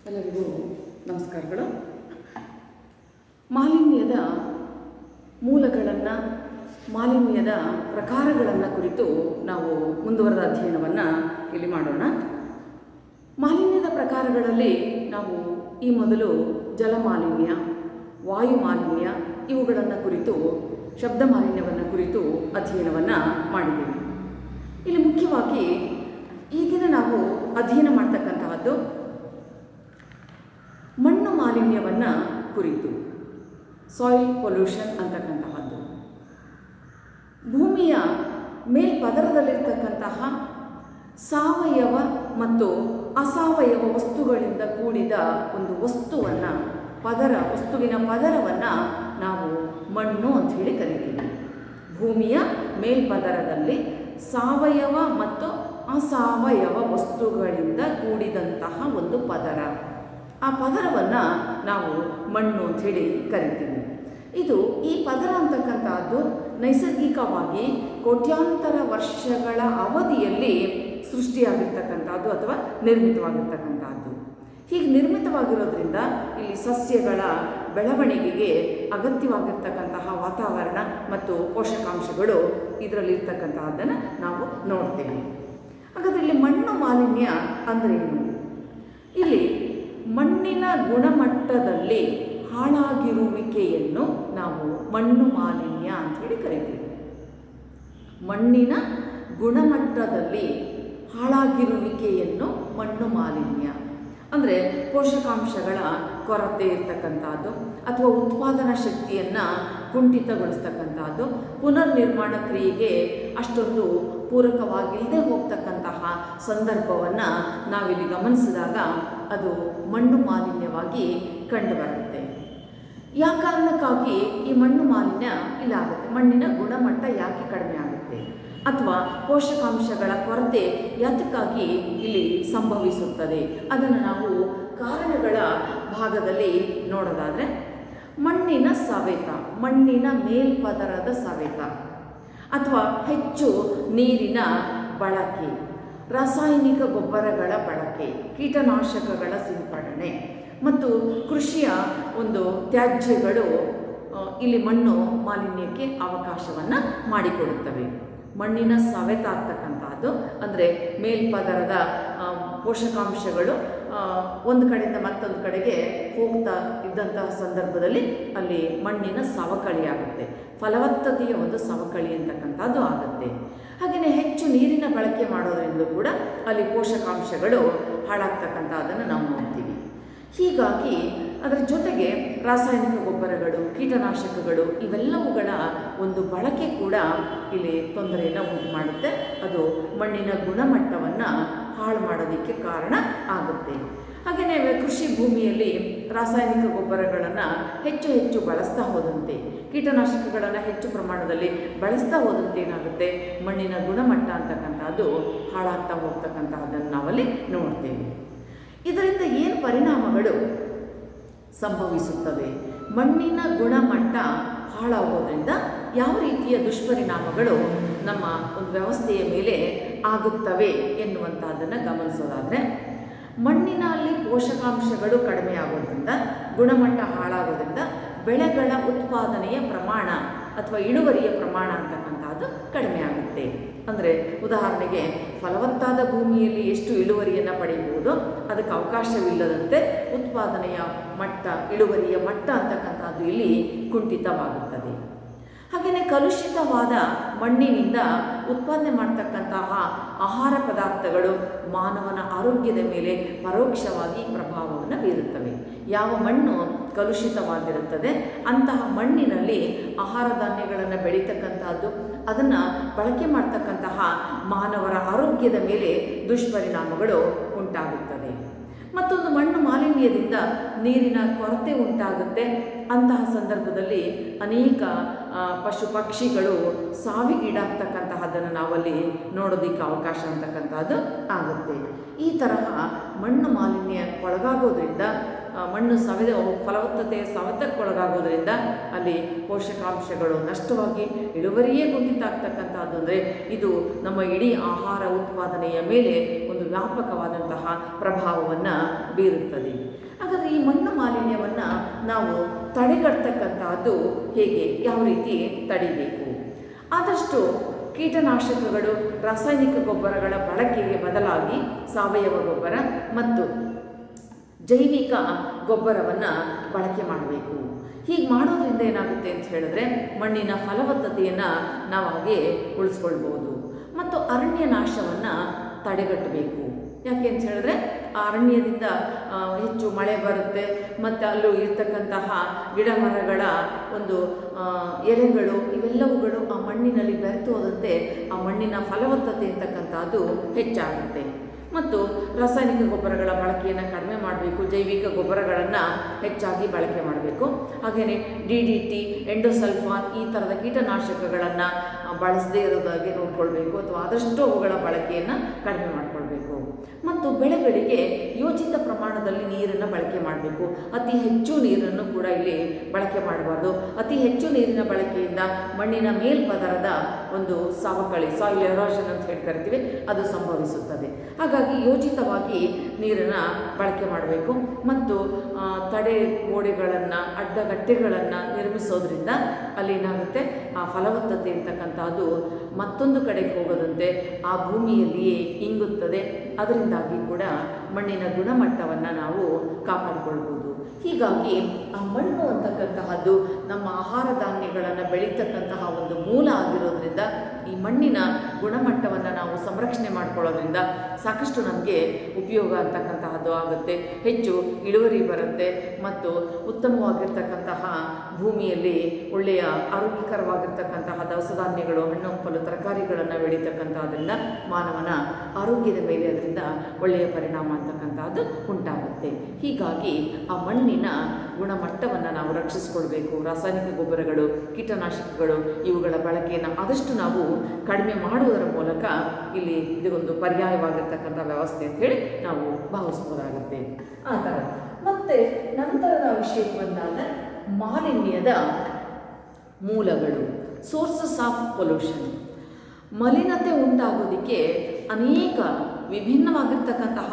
ಎಲ್ಲರಿಗೂ ನಮಸ್ಕಾರಗಳು. ಮಾಲಿನ್ಯದ ಮೂಲಗಳನ್ನು, ಮಾಲಿನ್ಯದ ಪ್ರಕಾರಗಳನ್ನು ಕುರಿತು ನಾವು ಮುಂದುವರೆದ ಅಧ್ಯಯನವನ್ನು ಇಲ್ಲಿ ಮಾಡೋಣ. ಮಾಲಿನ್ಯದ ಪ್ರಕಾರಗಳಲ್ಲಿ ನಾವು ಈ ಮೊದಲು ಜಲಮಾಲಿನ್ಯ, ವಾಯು ಮಾಲಿನ್ಯ ಇವುಗಳನ್ನು ಕುರಿತು, ಶಬ್ದ ಮಾಲಿನ್ಯವನ್ನು ಕುರಿತು ಅಧ್ಯಯನವನ್ನು ಮಾಡಿದ್ದೀವಿ. ಇಲ್ಲಿ ಮುಖ್ಯವಾಗಿ ಈಗಿನ ನಾವು ಅಧ್ಯಯನ ಮಾಡ್ತಕ್ಕಂತಹದ್ದು ಮಣ್ಣು ಮಾಲಿನ್ಯವನ್ನು ಕುರಿತು, ಸಾಯಿಲ್ ಪೊಲ್ಯೂಷನ್ ಅಂತಕ್ಕಂತಹದ್ದು. ಭೂಮಿಯ ಮೇಲ್ಪದರದಲ್ಲಿರ್ತಕ್ಕಂತಹ ಸಾವಯವ ಮತ್ತು ಅಸಾವಯವ ವಸ್ತುಗಳಿಂದ ಕೂಡಿದ ಒಂದು ವಸ್ತುವಿನ ಪದರವನ್ನು ನಾವು ಮಣ್ಣು ಅಂತ ಹೇಳಿ ಕರಿತೀವಿ. ಭೂಮಿಯ ಮೇಲ್ಪದರದಲ್ಲಿ ಸಾವಯವ ಮತ್ತು ಅಸಾವಯವ ವಸ್ತುಗಳಿಂದ ಕೂಡಿದಂತಹ ಒಂದು ಪದರ, ಆ ಪದರವನ್ನು ನಾವು ಮಣ್ಣು ಅಂಥೇಳಿ ಕರಿತೀವಿ. ಈ ಪದರ ಅಂತಕ್ಕಂಥದ್ದು ನೈಸರ್ಗಿಕವಾಗಿ ಕೋಟ್ಯಾಂತರ ವರ್ಷಗಳ ಅವಧಿಯಲ್ಲಿ ಸೃಷ್ಟಿಯಾಗಿರ್ತಕ್ಕಂಥದ್ದು ಅಥವಾ ನಿರ್ಮಿತವಾಗಿರ್ತಕ್ಕಂಥದ್ದು. ಹೀಗೆ ನಿರ್ಮಿತವಾಗಿರೋದ್ರಿಂದ ಇಲ್ಲಿ ಸಸ್ಯಗಳ ಬೆಳವಣಿಗೆಗೆ ಅಗತ್ಯವಾಗಿರ್ತಕ್ಕಂತಹ ವಾತಾವರಣ ಮತ್ತು ಪೋಷಕಾಂಶಗಳು ಇದರಲ್ಲಿರ್ತಕ್ಕಂತಹದ್ದನ್ನು ನಾವು ನೋಡ್ತೇವೆ. ಹಾಗಾದರೆ ಇಲ್ಲಿ ಮಣ್ಣು ಮಾಲಿನ್ಯ ಅಂದ್ರೇನು? ಇಲ್ಲಿ ಮಣ್ಣಿನ ಗುಣಮಟ್ಟದಲ್ಲಿ ಹಾಳಾಗಿರುವಿಕೆಯನ್ನು ನಾವು ಮಣ್ಣು ಮಾಲಿನ್ಯ ಅಂಥೇಳಿ ಕರಿತೀವಿ. ಮಣ್ಣಿನ ಗುಣಮಟ್ಟದಲ್ಲಿ ಹಾಳಾಗಿರುವಿಕೆಯನ್ನು ಮಣ್ಣು ಮಾಲಿನ್ಯ ಅಂದರೆ ಪೋಷಕಾಂಶಗಳ ಕೊರತೆ ಇರ್ತಕ್ಕಂಥದ್ದು ಅಥವಾ ಉತ್ಪಾದನಾ ಶಕ್ತಿಯನ್ನು ಕುಂಠಿತಗೊಳಿಸ್ತಕ್ಕಂಥದ್ದು, ಪುನರ್ನಿರ್ಮಾಣ ಕ್ರಿಯೆಗೆ ಅಷ್ಟೊಂದು ಪೂರಕವಾಗಿಲ್ಲದೆ ಹೋಗ್ತಕ್ಕಂತಹ ಸಂದರ್ಭವನ್ನು ನಾವಿಲ್ಲಿ ಗಮನಿಸಿದಾಗ ಅದು ಮಣ್ಣು ಮಾಲಿನ್ಯವಾಗಿ ಕಂಡುಬರುತ್ತೆ. ಯಾವ ಕಾರಣಕ್ಕಾಗಿ ಈ ಮಣ್ಣು ಮಾಲಿನ್ಯ ಇಲ್ಲಾಗುತ್ತೆ? ಮಣ್ಣಿನ ಗುಣಮಟ್ಟ ಯಾಕೆ ಕಡಿಮೆ ಆಗುತ್ತೆ ಅಥವಾ ಪೋಷಕಾಂಶಗಳ ಕೊರತೆ ಯಾತಕ್ಕಾಗಿ ಇಲ್ಲಿ ಸಂಭವಿಸುತ್ತದೆ? ಅದನ್ನು ನಾವು ಕಾರಣಗಳ ಭಾಗದಲ್ಲಿ ನೋಡೋದಾದರೆ, ಮಣ್ಣಿನ ಸವೆತ, ಮಣ್ಣಿನ ಮೇಲ್ಪದರದ ಸವೆತ ಅಥವಾ ಹೆಚ್ಚು ನೀರಿನ ಬಳಕೆ, ರಾಸಾಯನಿಕ ಗೊಬ್ಬರಗಳ ಬಳಕೆ, ಕೀಟನಾಶಕಗಳ ಸಿಂಪಡಣೆ ಮತ್ತು ಕೃಷಿಯ ಒಂದು ತ್ಯಾಜ್ಯಗಳು ಇಲ್ಲಿ ಮಣ್ಣು ಮಾಲಿನ್ಯಕ್ಕೆ ಅವಕಾಶವನ್ನು ಮಾಡಿಕೊಡುತ್ತವೆ. ಮಣ್ಣಿನ ಸವೆತ ಆಗ್ತಕ್ಕಂಥದ್ದು ಅಂದರೆ ಮೇಲ್ಪದರದ ಪೋಷಕಾಂಶಗಳು ಒಂದು ಕಡೆಯಿಂದ ಮತ್ತೊಂದು ಕಡೆಗೆ ಹೋಗ್ತಾ ಇದ್ದಂತಹ ಸಂದರ್ಭದಲ್ಲಿ ಅಲ್ಲಿ ಮಣ್ಣಿನ ಸವಕಳಿ ಆಗುತ್ತೆ, ಫಲವತ್ತತೆಯ ಒಂದು ಸವಕಳಿ ಅಂತಕ್ಕಂಥದ್ದು ಆಗುತ್ತೆ. ಹಾಗೆಯೇ ಹೆಚ್ಚು ನೀರಿನ ಬಳಕೆ ಮಾಡೋದ್ರಿಂದ ಕೂಡ ಅಲ್ಲಿ ಪೋಷಕಾಂಶಗಳು ಹಾಳಾಗ್ತಕ್ಕಂಥದ್ದನ್ನು ನಾವು ನೋಡ್ತೀವಿ. ಹೀಗಾಗಿ ಅದರ ಜೊತೆಗೆ ರಾಸಾಯನಿಕ ಗೊಬ್ಬರಗಳು, ಕೀಟನಾಶಕಗಳು ಇವೆಲ್ಲವುಗಳ ಒಂದು ಬಳಕೆ ಕೂಡ ಇಲ್ಲಿ ತೊಂದರೆಯನ್ನು ಉಂಟು ಮಾಡುತ್ತೆ. ಅದು ಮಣ್ಣಿನ ಗುಣಮಟ್ಟವನ್ನು ಹಾಳು ಮಾಡೋದಕ್ಕೆ ಕಾರಣ ಆಗುತ್ತೆ. ಹಾಗೆಯೇ ಕೃಷಿ ಭೂಮಿಯಲ್ಲಿ ರಾಸಾಯನಿಕ ಗೊಬ್ಬರಗಳನ್ನು ಹೆಚ್ಚು ಬಳಸ್ತಾ ಹೋದಂತೆ, ಕೀಟನಾಶಕಗಳನ್ನು ಹೆಚ್ಚು ಪ್ರಮಾಣದಲ್ಲಿ ಬಳಸ್ತಾ ಹೋದಂತೆ ಏನಾಗುತ್ತೆ? ಮಣ್ಣಿನ ಗುಣಮಟ್ಟ ಅಂತಕ್ಕಂಥದ್ದು ಹಾಳಾಗ್ತಾ ಹೋಗ್ತಕ್ಕಂತಹದ್ದನ್ನು ನಾವಲ್ಲಿ ನೋಡ್ತೇವೆ. ಇದರಿಂದ ಏನು ಪರಿಣಾಮಗಳು ಸಂಭವಿಸುತ್ತವೆ? ಮಣ್ಣಿನ ಗುಣಮಟ್ಟ ಹಾಳಾಗೋದ್ರಿಂದ ಯಾವ ರೀತಿಯ ದುಷ್ಪರಿಣಾಮಗಳು ನಮ್ಮ ಒಂದು ವ್ಯವಸ್ಥೆಯ ಮೇಲೆ ಆಗುತ್ತವೆ ಎನ್ನುವಂಥದ್ದನ್ನು ಗಮನಿಸೋದಾದರೆ, ಮಣ್ಣಿನಲ್ಲಿ ಪೋಷಕಾಂಶಗಳು ಕಡಿಮೆ ಆಗೋದ್ರಿಂದ, ಗುಣಮಟ್ಟ ಹಾಳಾಗೋದ್ರಿಂದ ಬೆಳೆಗಳ ಉತ್ಪಾದನೆಯ ಪ್ರಮಾಣ ಅಥವಾ ಇಳುವರಿಯ ಪ್ರಮಾಣ ಅಂತಕ್ಕಂಥದ್ದು ಕಡಿಮೆ ಆಗುತ್ತೆ. ಅಂದರೆ ಉದಾಹರಣೆಗೆ, ಫಲವತ್ತಾದ ಭೂಮಿಯಲ್ಲಿ ಎಷ್ಟು ಇಳುವರಿಯನ್ನು ಪಡೆಯಬಹುದು ಅದಕ್ಕೆ ಅವಕಾಶವಿಲ್ಲದಂತೆ ಉತ್ಪಾದನೆಯ ಮಟ್ಟ, ಇಳುವರಿಯ ಮಟ್ಟ ಅಂತಕ್ಕಂಥದ್ದು ಇಲ್ಲಿ ಕುಂಠಿತವಾಗುತ್ತದೆ. ಹಾಗೆಯೇ ಕಲುಷಿತವಾದ ಮಣ್ಣಿನಿಂದ ಉತ್ಪಾದನೆ ಮಾಡ್ತಕ್ಕಂತಹ ಆಹಾರ ಪದಾರ್ಥಗಳು ಮಾನವನ ಆರೋಗ್ಯದ ಮೇಲೆ ಪರೋಕ್ಷವಾಗಿ ಪ್ರಭಾವವನ್ನು ಬೀರುತ್ತವೆ. ಯಾವ ಮಣ್ಣು ಕಲುಷಿತವಾಗಿರುತ್ತದೆ ಅಂತಹ ಮಣ್ಣಿನಲ್ಲಿ ಆಹಾರ ಧಾನ್ಯಗಳನ್ನು ಬೆಳೀತಕ್ಕಂಥದ್ದು, ಅದನ್ನು ಬಳಕೆ ಮಾಡ್ತಕ್ಕಂತಹ ಮಾನವರ ಆರೋಗ್ಯದ ಮೇಲೆ ದುಷ್ಪರಿಣಾಮಗಳು ಉಂಟಾಗುತ್ತದೆ. ಮತ್ತೊಂದು, ಮಣ್ಣು ಮಾಲಿನ್ಯದಿಂದ ನೀರಿನ ಕೊರತೆ ಉಂಟಾಗುತ್ತೆ. ಅಂತಹ ಸಂದರ್ಭದಲ್ಲಿ ಅನೇಕ ಪಶು ಪಕ್ಷಿಗಳು ಸಾವಿಗೀಡಾಗ್ತಕ್ಕಂತಹದ್ದನ್ನು ನಾವಲ್ಲಿ ನೋಡೋದಕ್ಕೆ ಅವಕಾಶ ಅಂತಕ್ಕಂಥದ್ದು ಆಗುತ್ತೆ. ಈ ತರಹ ಮಣ್ಣು ಮಾಲಿನ್ಯಕ್ಕೊಳಗಾಗೋದ್ರಿಂದ, ಮಣ್ಣು ಫಲವತ್ತತೆಯ ಸವೆತಕ್ಕೊಳಗಾಗೋದ್ರಿಂದ ಅಲ್ಲಿ ಪೋಷಕಾಂಶಗಳು ನಷ್ಟವಾಗಿ ಇಳುವರಿಯೇ ಕುಂಠಿತ ಆಗ್ತಕ್ಕಂಥದ್ದು. ಅಂದರೆ ಇದು ನಮ್ಮ ಇಡೀ ಆಹಾರ ಉತ್ಪಾದನೆಯ ಮೇಲೆ ಒಂದು ವ್ಯಾಪಕವಾದಂತಹ ಪ್ರಭಾವವನ್ನು ಬೀರುತ್ತದೆ. ಹಾಗಾದರೆ ಈ ಮಣ್ಣು ಮಾಲಿನ್ಯವನ್ನು ನಾವು ತಡೆಗಟ್ಟತಕ್ಕಂತಹದ್ದು ಹೇಗೆ, ಯಾವ ರೀತಿ ತಡಿಬೇಕು? ಆದಷ್ಟು ಕೀಟನಾಶಕಗಳು, ರಾಸಾಯನಿಕ ಗೊಬ್ಬರಗಳ ಬಳಕೆಗೆ ಬದಲಾಗಿ ಸಾವಯವ ಗೊಬ್ಬರ ಮತ್ತು ಜೈವಿಕ ಗೊಬ್ಬರವನ್ನು ಬಳಕೆ ಮಾಡಬೇಕು. ಹೀಗೆ ಮಾಡೋದ್ರಿಂದ ಏನಾಗುತ್ತೆ ಅಂತ ಹೇಳಿದ್ರೆ ಮಣ್ಣಿನ ಫಲವತ್ತತೆಯನ್ನು ನಾವು ಹಾಗೆ ಉಳಿಸ್ಕೊಳ್ಬೋದು. ಮತ್ತು ಅರಣ್ಯ ನಾಶವನ್ನು ತಡೆಗಟ್ಟಬೇಕು. ಯಾಕೆ ಅಂತ ಹೇಳಿದ್ರೆ ಆ ಅರಣ್ಯದಿಂದ ಹೆಚ್ಚು ಮಳೆ ಬರುತ್ತೆ ಮತ್ತು ಅಲ್ಲೂ ಇರ್ತಕ್ಕಂತಹ ಗಿಡ ಮರಗಳ ಒಂದು ಎಲೆಗಳು ಇವೆಲ್ಲವುಗಳು ಆ ಮಣ್ಣಿನಲ್ಲಿ ಬೆರೆತು ಹೋದಂತೆ ಆ ಮಣ್ಣಿನ ಫಲವತ್ತತೆ ಅಂತಕ್ಕಂಥದ್ದು ಹೆಚ್ಚಾಗುತ್ತೆ. ಮತ್ತು ರಾಸಾಯನಿಕ ಗೊಬ್ಬರಗಳ ಬಳಕೆಯನ್ನು ಕಡಿಮೆ ಮಾಡಬೇಕು, ಜೈವಿಕ ಗೊಬ್ಬರಗಳನ್ನು ಹೆಚ್ಚಾಗಿ ಬಳಕೆ ಮಾಡಬೇಕು. ಹಾಗೆಯೇ DDT, ಎಂಡೋಸಲ್ಫಾನ್ ಈ ಥರದ ಕೀಟನಾಶಕಗಳನ್ನು ಬಳಸದೇ ಇರೋದಾಗಿ ನೋಡ್ಕೊಳ್ಬೇಕು, ಅಥವಾ ಆದಷ್ಟು ಅವುಗಳ ಬಳಕೆಯನ್ನು ಕಡಿಮೆ ಮಾಡಿಕೊಳ್ಬೇಕು. ಮತ್ತು ಬೆಳೆಗಳಿಗೆ ಯೋಜಿತ ಪ್ರಮಾಣದಲ್ಲಿ ನೀರನ್ನು ಬಳಕೆ ಮಾಡಬೇಕು. ಅತಿ ಹೆಚ್ಚು ನೀರನ್ನು ಕೂಡ ಇಲ್ಲಿ ಬಳಕೆ ಮಾಡಬಾರ್ದು. ಅತಿ ಹೆಚ್ಚು ನೀರಿನ ಬಳಕೆಯಿಂದ ಮಣ್ಣಿನ ಮೇಲ್ಪದರದ ಒಂದು ಸವಕಳಿ, ಸಾಯಿಲ್ ಎರೋಷನ್ ಅಂತ ಹೇಳಿ ಕರಿತೀವಿ, ಅದು ಸಂಭವಿಸುತ್ತದೆ. ಹಾಗಾಗಿ ಯೋಜಿತವಾಗಿ ನೀರನ್ನು ಬಳಕೆ ಮಾಡಬೇಕು. ಮತ್ತು ತಡೆ ಗೋಡೆಗಳನ್ನು, ಅಡ್ಡಗಟ್ಟೆಗಳನ್ನು ನಿರ್ಮಿಸೋದ್ರಿಂದ ಅಲ್ಲೇನಾಗುತ್ತೆ, ಆ ಫಲವತ್ತತೆ ಅಂತಕ್ಕಂಥದ್ದು ಮತ್ತೊಂದು ಕಡೆಗೆ ಹೋಗದಂತೆ ಆ ಭೂಮಿಯಲ್ಲಿಯೇ ಇಂಗುತ್ತದೆ. ಅದರಿಂದಾಗಿ ಕೂಡ ಮಣ್ಣಿನ ಗುಣಮಟ್ಟವನ್ನು ನಾವು ಕಾಪಾಡಿಕೊಳ್ಬೋದು. ಹೀಗಾಗಿ ಆ ಮಣ್ಣು ಅಂತಕ್ಕಂತಹದ್ದು ನಮ್ಮ ಆಹಾರ ಧಾನ್ಯಗಳನ್ನು ಬೆಳೀತಕ್ಕಂತಹ ಒಂದು ಮೂಲ ಆಗಿರೋದ್ರಿಂದ ಈ ಮಣ್ಣಿನ ಗುಣಮಟ್ಟವನ್ನು ನಾವು ಸಂರಕ್ಷಣೆ ಮಾಡ್ಕೊಳ್ಳೋದ್ರಿಂದ ಸಾಕಷ್ಟು ನಮಗೆ ಉಪಯೋಗ ಅಂತಕ್ಕಂತಹದ್ದು ಆಗುತ್ತೆ. ಹೆಚ್ಚು ಇಳುವರಿ ಬರುತ್ತೆ ಮತ್ತು ಉತ್ತಮವಾಗಿರ್ತಕ್ಕಂತಹ ಭೂಮಿಯಲ್ಲಿ ಒಳ್ಳೆಯ ಆರೋಗ್ಯಕರವಾಗಿರ್ತಕ್ಕಂತಹ ದವಸ ಧಾನ್ಯಗಳು, ಹಣ್ಣು ಹಂಪಲು, ತರಕಾರಿಗಳನ್ನು ಬೆಳೀತಕ್ಕಂಥದ್ರಿಂದ ಮಾನವನ ಆರೋಗ್ಯದ ಮೇಲೆ ಅದರಿಂದ ಒಳ್ಳೆಯ ಪರಿಣಾಮ ಅಂತಕ್ಕಂಥದ್ದು ಉಂಟಾಗುತ್ತೆ. ಹೀಗಾಗಿ ಆ ಮಣ್ಣಿನ ಗುಣಮಟ್ಟವನ್ನು ನಾವು ರಕ್ಷಿಸಿಕೊಳ್ಬೇಕು. ರಾಸಾಯನಿಕ ಗೊಬ್ಬರಗಳು, ಕೀಟನಾಶಕಗಳು ಇವುಗಳ ಬಳಕೆಯನ್ನು ಆದಷ್ಟು ನಾವು ಕಡಿಮೆ ಮಾಡುವುದರ ಮೂಲಕ ಇಲ್ಲಿ ಇದೊಂದು ಪರ್ಯಾಯವಾಗಿರ್ತಕ್ಕಂಥ ವ್ಯವಸ್ಥೆ ಅಂತೇಳಿ ನಾವು ಭಾವಿಸ್ಬೋದಾಗುತ್ತೆ. ಆ ಥರ ಮತ್ತು ನಂತರದ ವಿಷಯಕ್ಕೆ ಬಂದಾಗ ಮಾಲಿನ್ಯದ ಮೂಲಗಳು, ಸೋರ್ಸಸ್ ಆಫ್ ಪೊಲ್ಯೂಷನ್. ಮಲಿನತೆ ಉಂಟಾಗೋದಕ್ಕೆ ಅನೇಕ ವಿಭಿನ್ನವಾಗಿರ್ತಕ್ಕಂತಹ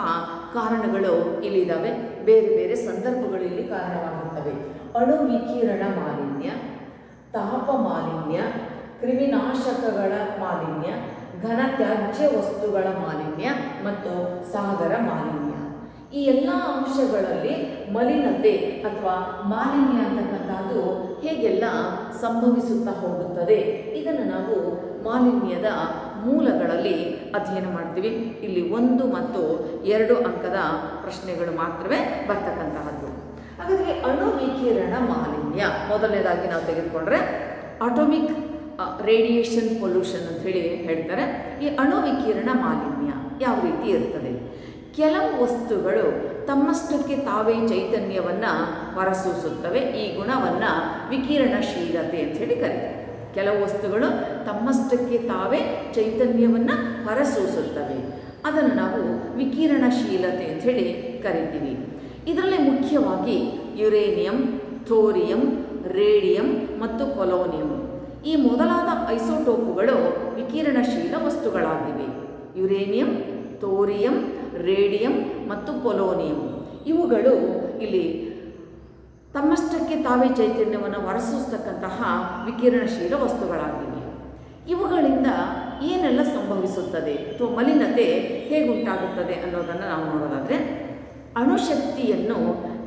ಕಾರಣಗಳು ಇಲ್ಲಿದ್ದಾವೆ. ಬೇರೆ ಬೇರೆ ಸಂದರ್ಭಗಳು ಇಲ್ಲಿ ಕಾರಣವಾಗುತ್ತವೆ. ಅಣು ವಿಕಿರಣ ಮಾಲಿನ್ಯ, ತಾಪ ಮಾಲಿನ್ಯ, ಕ್ರಿಮಿನಾಶಕಗಳ ಮಾಲಿನ್ಯ, ಘನ ತ್ಯಾಜ್ಯ ವಸ್ತುಗಳ ಮಾಲಿನ್ಯ ಮತ್ತು ಸಾಗರ ಮಾಲಿನ್ಯ. ಈ ಎಲ್ಲ ಅಂಶಗಳಲ್ಲಿ ಮಲಿನತೆ ಅಥವಾ ಮಾಲಿನ್ಯ ಅಂತಕ್ಕಂಥದ್ದು ಹೇಗೆಲ್ಲ ಸಂಭವಿಸುತ್ತಾ ಹೋಗುತ್ತದೆ, ಇದನ್ನು ನಾವು ಮಾಲಿನ್ಯದ ಮೂಲಗಳಲ್ಲಿ ಅಧ್ಯಯನ ಮಾಡ್ತೀವಿ. ಇಲ್ಲಿ 1 ಮತ್ತು 2 ಅಂಕದ ಪ್ರಶ್ನೆಗಳು ಮಾತ್ರವೇ ಬರ್ತಕ್ಕಂತಹದ್ದು. ಹಾಗಾದರೆ ಅಣು ವಿಕಿರಣ ಮಾಲಿನ್ಯ ಮೊದಲನೇದಾಗಿ ನಾವು ತೆಗೆದುಕೊಂಡ್ರೆ ಅಟೋಮಿಕ್ ರೇಡಿಯೇಷನ್ ಪೊಲ್ಯೂಷನ್ ಅಂತ ಹೇಳಿ ಹೇಳ್ತಾರೆ. ಈ ಅಣು ವಿಕಿರಣ ಮಾಲಿನ್ಯ ಯಾವ ರೀತಿ ಇರ್ತದೆ? ಕೆಲವು ವಸ್ತುಗಳು ತಮ್ಮಷ್ಟಕ್ಕೆ ತಾವೇ ಚೈತನ್ಯವನ್ನು ಹೊರಸೂಸುತ್ತವೆ. ಈ ಗುಣವನ್ನು ವಿಕಿರಣಶೀಲತೆ ಅಂತ ಹೇಳಿ ಕರೀತಾರೆ. ಕೆಲವು ವಸ್ತುಗಳು ತಮ್ಮಷ್ಟಕ್ಕೆ ತಾವೇ ಚೈತನ್ಯವನ್ನು ಹೊರಸೂಸುತ್ತವೆ, ಅದನ್ನು ನಾವು ವಿಕಿರಣಶೀಲತೆ ಅಂತ ಹೇಳಿ ಕರಿತೀವಿ. ಇದರಲ್ಲಿ ಮುಖ್ಯವಾಗಿ ಯುರೇನಿಯಂ, ಥೋರಿಯಂ, ರೇಡಿಯಂ ಮತ್ತು ಪೊಲೋನಿಯಂ ಈ ಮೊದಲಾದ ಐಸೋಟೋಪುಗಳು ವಿಕಿರಣಶೀಲ ವಸ್ತುಗಳಾಗಿವೆ. ಯುರೇನಿಯಂ, ಥೋರಿಯಂ, ರೇಡಿಯಂ ಮತ್ತು ಪೊಲೋನಿಯಂ ಇವುಗಳು ಇಲ್ಲಿ ತಮ್ಮಷ್ಟಕ್ಕೆ ತಾವೇ ಚೈತನ್ಯವನ್ನು ಹೊರಸೂಸ್ತಕ್ಕಂತಹ ವಿಕಿರಣಶೀಲ ವಸ್ತುಗಳಾಗಿವೆ. ಇವುಗಳಿಂದ ಏನೆಲ್ಲ ಸಂಭವಿಸುತ್ತದೆ ಅಥವಾ ಮಲಿನತೆ ಹೇಗುಂಟಾಗುತ್ತದೆ ಅನ್ನೋದನ್ನು ನಾವು ನೋಡೋದಾದರೆ, ಅಣುಶಕ್ತಿಯನ್ನು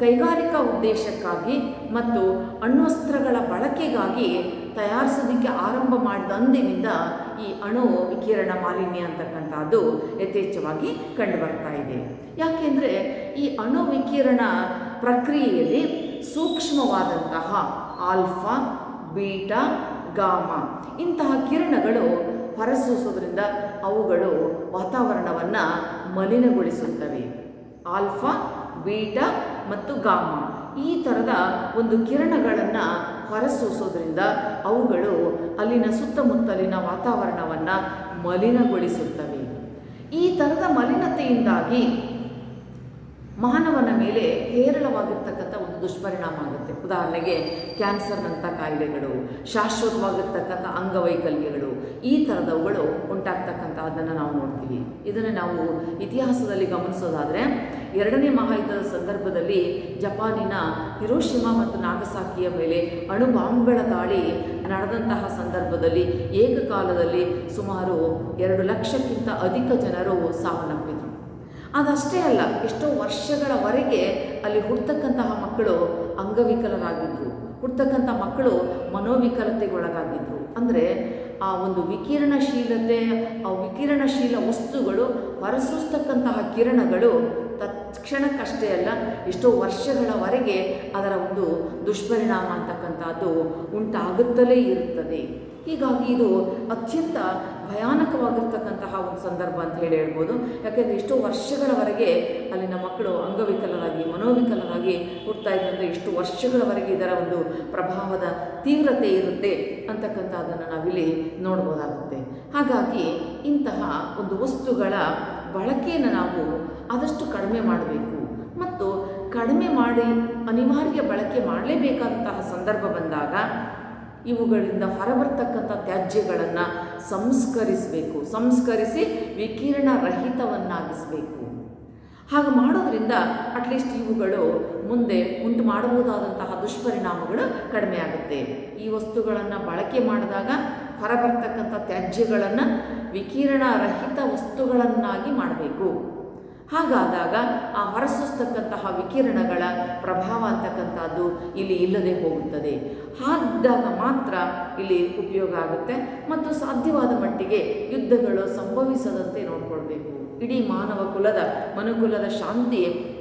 ಕೈಗಾರಿಕಾ ಉದ್ದೇಶಕ್ಕಾಗಿ ಮತ್ತು ಅಣ್ವಸ್ತ್ರಗಳ ಬಳಕೆಗಾಗಿ ತಯಾರಿಸೋದಕ್ಕೆ ಆರಂಭ ಮಾಡಿದ ಅಂದಿನಿಂದ ಈ ಅಣು ವಿಕಿರಣ ಮಾಲಿನ್ಯ ಅಂತಕ್ಕಂಥದ್ದು ಯಥೇಚ್ಛವಾಗಿ ಕಂಡುಬರ್ತಾ ಇದೆ. ಯಾಕೆಂದರೆ ಈ ಅಣು ವಿಕಿರಣ ಪ್ರಕ್ರಿಯೆಯಲ್ಲಿ ಸೂಕ್ಷ್ಮವಾದಂತಹ ಆಲ್ಫಾ, ಬೀಟಾ, ಗಾಮಾ ಇಂತಹ ಕಿರಣಗಳು ಹೊರಸೂಸೋದ್ರಿಂದ ಅವುಗಳು ವಾತಾವರಣವನ್ನು ಮಲಿನಗೊಳಿಸುತ್ತವೆ. ಆಲ್ಫಾ, ಬೀಟಾ ಮತ್ತು ಗಾಮಾ ಈ ಥರದ ಒಂದು ಕಿರಣಗಳನ್ನು ಹೊರಸೂಸೋದ್ರಿಂದ ಅವುಗಳು ಅಲ್ಲಿನ ಸುತ್ತಮುತ್ತಲಿನ ವಾತಾವರಣವನ್ನು ಮಲಿನಗೊಳಿಸುತ್ತವೆ. ಈ ಥರದ ಮಲಿನತೆಯಿಂದಾಗಿ ಮಾನವನ ಮೇಲೆ ಹೇರಳವಾಗಿರ್ತಕ್ಕಂಥ ಒಂದು ಒಂದು ದುಷ್ಪರಿಣಾಮ ಆಗುತ್ತೆ. ಉದಾಹರಣೆಗೆ ಕ್ಯಾನ್ಸರ್ನಂಥ ಕಾಯಿಲೆಗಳು, ಶಾಶ್ವತವಾಗಿರ್ತಕ್ಕಂಥ ಅಂಗವೈಕಲ್ಯಗಳು, ಈ ಥರದವುಗಳು ಉಂಟಾಗ್ತಕ್ಕಂಥದ್ದನ್ನು ನಾವು ನೋಡ್ತೀವಿ. ಇದನ್ನು ನಾವು ಇತಿಹಾಸದಲ್ಲಿ ಗಮನಿಸೋದಾದರೆ, ಎರಡನೇ ಮಹಾಯುದ್ಧದ ಸಂದರ್ಭದಲ್ಲಿ ಜಪಾನಿನ ಹಿರೋಶಿಮಾ ಮತ್ತು ನಾಗಸಾಕಿಯ ಮೇಲೆ ಅಣು ಬಾಂಬ್ಗಳ ದಾಳಿ ನಡೆದಂತಹ ಸಂದರ್ಭದಲ್ಲಿ ಏಕಕಾಲದಲ್ಲಿ ಸುಮಾರು 2 ಲಕ್ಷಕ್ಕಿಂತ ಅಧಿಕ ಜನರು ಸಾವನ್ನಪ್ಪಿದರು. ಅದಷ್ಟೇ ಅಲ್ಲ, ಎಷ್ಟೋ ವರ್ಷಗಳವರೆಗೆ ಅಲ್ಲಿ ಹುಟ್ಟತಕ್ಕಂತಹ ಮಕ್ಕಳು ಅಂಗವಿಕಲರಾಗಿದ್ದರು, ಹುಟ್ಟತಕ್ಕಂಥ ಮಕ್ಕಳು ಮನೋವಿಕಲತೆಗೊಳಗಾಗಿದ್ದರು. ಅಂದರೆ ಆ ಒಂದು ವಿಕಿರಣಶೀಲತೆ, ಆ ವಿಕಿರಣಶೀಲ ವಸ್ತುಗಳು ಹೊರಸೂಸ್ತಕ್ಕಂತಹ ಕಿರಣಗಳು ತತ್ಕ್ಷಣಕ್ಕಷ್ಟೇ ಅಲ್ಲ, ಎಷ್ಟೋ ವರ್ಷಗಳವರೆಗೆ ಅದರ ಒಂದು ದುಷ್ಪರಿಣಾಮ ಅಂತಕ್ಕಂಥದ್ದು ಉಂಟಾಗುತ್ತಲೇ ಇರುತ್ತದೆ. ಹೀಗಾಗಿ ಇದು ಅತ್ಯಂತ ಭಯಾನಕವಾಗಿರ್ತಕ್ಕಂತಹ ಒಂದು ಸಂದರ್ಭ ಅಂತ ಹೇಳ್ಬೋದು. ಯಾಕೆಂದರೆ ಎಷ್ಟೋ ವರ್ಷಗಳವರೆಗೆ ಅಲ್ಲಿನ ಮಕ್ಕಳು ಅಂಗವಿಕಲರಾಗಿ ಮನೋವಿಕಲರಾಗಿ ಹುಡ್ತಾ ಇದ್ದಂದರೆ ಎಷ್ಟು ವರ್ಷಗಳವರೆಗೆ ಇದರ ಒಂದು ಪ್ರಭಾವದ ತೀವ್ರತೆ ಇರುತ್ತೆ ಅಂತಕ್ಕಂಥದ್ದನ್ನು ನಾವಿಲ್ಲಿ ನೋಡ್ಬೋದಾಗುತ್ತೆ. ಹಾಗಾಗಿ ಇಂತಹ ಒಂದು ವಸ್ತುಗಳ ಬಳಕೆಯನ್ನು ನಾವು ಆದಷ್ಟು ಕಡಿಮೆ ಮಾಡಬೇಕು. ಮತ್ತು ಕಡಿಮೆ ಮಾಡಿ ಅನಿವಾರ್ಯ ಬಳಕೆ ಮಾಡಲೇಬೇಕಾದಂತಹ ಸಂದರ್ಭ ಬಂದಾಗ ಇವುಗಳಿಂದ ಹೊರಬರ್ತಕ್ಕಂಥ ತ್ಯಾಜ್ಯಗಳನ್ನು ಸಂಸ್ಕರಿಸಬೇಕು, ಸಂಸ್ಕರಿಸಿ ವಿಕಿರಣ ರಹಿತವನ್ನಾಗಿಸಬೇಕು. ಹಾಗೆ ಮಾಡೋದ್ರಿಂದ ಅಟ್ಲೀಸ್ಟ್ ಇವುಗಳು ಮುಂದೆ ಉಂಟು ಮಾಡಬಹುದಾದಂತಹ ದುಷ್ಪರಿಣಾಮಗಳು ಕಡಿಮೆ ಆಗುತ್ತೆ. ಈ ವಸ್ತುಗಳನ್ನು ಬಳಕೆ ಮಾಡಿದಾಗ ಹೊರಬರ್ತಕ್ಕಂಥ ತ್ಯಾಜ್ಯಗಳನ್ನು ವಿಕಿರಣ ರಹಿತ ವಸ್ತುಗಳನ್ನಾಗಿ ಮಾಡಬೇಕು. ಹಾಗಾದಾಗ ಆ ಹೊರಸೂಸ್ತಕ್ಕಂತಹ ವಿಕಿರಣಗಳ ಪ್ರಭಾವ ಅಂತಕ್ಕಂಥದ್ದು ಇಲ್ಲಿ ಇಲ್ಲದೆ ಹೋಗುತ್ತದೆ. ಹಾಗಿದ್ದಾಗ ಮಾತ್ರ ಇಲ್ಲಿ ಉಪಯೋಗ ಆಗುತ್ತೆ. ಮತ್ತು ಸಾಧ್ಯವಾದ ಮಟ್ಟಿಗೆ ಯುದ್ಧಗಳು ಸಂಭವಿಸದಂತೆ ನೋಡಿಕೊಳ್ಬೇಕು. ಇಡೀ ಮನುಕುಲದ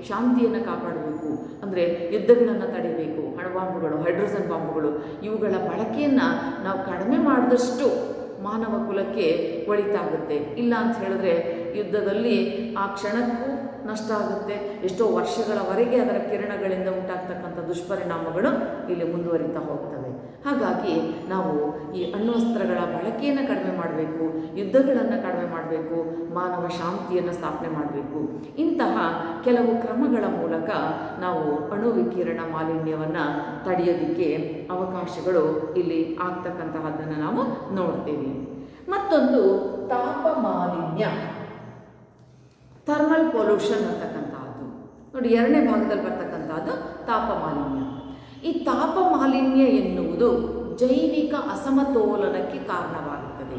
ಶಾಂತಿಯನ್ನು ಕಾಪಾಡಬೇಕು. ಅಂದರೆ ಯುದ್ಧಗಳನ್ನು ತಡೆಯಬೇಕು. ಅಣುಬಾಂಬುಗಳು, ಹೈಡ್ರೋಜನ್ ಬಾಂಬುಗಳು ಇವುಗಳ ಬಳಕೆಯನ್ನು ನಾವು ಕಡಿಮೆ ಮಾಡಿದಷ್ಟು ಮಾನವ ಕುಲಕ್ಕೆ ಒಳಿತಾಗುತ್ತೆ. ಇಲ್ಲ ಅಂತ ಹೇಳಿದ್ರೆ ಯುದ್ಧದಲ್ಲಿ ಆ ಕ್ಷಣಕ್ಕೂ ನಷ್ಟ ಆಗುತ್ತೆ. ಎಷ್ಟೋ ವರ್ಷಗಳವರೆಗೆ ಅದರ ಕಿರಣಗಳಿಂದ ಉಂಟಾಗ್ತಕ್ಕಂಥ ದುಷ್ಪರಿಣಾಮಗಳು ಇಲ್ಲಿ ಮುಂದುವರಿತಾ ಹೋಗ್ತವೆ. ಹಾಗಾಗಿ ನಾವು ಈ ಅಣ್ವಸ್ತ್ರಗಳ ಬಳಕೆಯನ್ನು ಕಡಿಮೆ ಮಾಡಬೇಕು, ಯುದ್ಧಗಳನ್ನು ಕಡಿಮೆ ಮಾಡಬೇಕು, ಮಾನವ ಶಾಂತಿಯನ್ನು ಸ್ಥಾಪನೆ ಮಾಡಬೇಕು. ಇಂತಹ ಕೆಲವು ಕ್ರಮಗಳ ಮೂಲಕ ನಾವು ಅಣು ವಿಕಿರಣ ಮಾಲಿನ್ಯವನ್ನು ತಡೆಯೋದಕ್ಕೆ ಅವಕಾಶಗಳು ಇಲ್ಲಿ ಆಗ್ತಕ್ಕಂತಹದ್ದನ್ನು ನಾವು ನೋಡ್ತೀವಿ. ಮತ್ತೊಂದು ತಾಪ ಮಾಲಿನ್ಯ, ಥರ್ಮಲ್ ಪೊಲ್ಯೂಷನ್ ಅಂತಕ್ಕಂಥದ್ದು ನೋಡಿ, ಎರಡನೇ ಭಾಗದಲ್ಲಿ ಬರ್ತಕ್ಕಂಥದ್ದು ತಾಪ ಮಾಲಿನ್ಯ. ಈ ತಾಪ ಮಾಲಿನ್ಯ ಎನ್ನುವುದು ಜೈವಿಕ ಅಸಮತೋಲನಕ್ಕೆ ಕಾರಣವಾಗುತ್ತದೆ.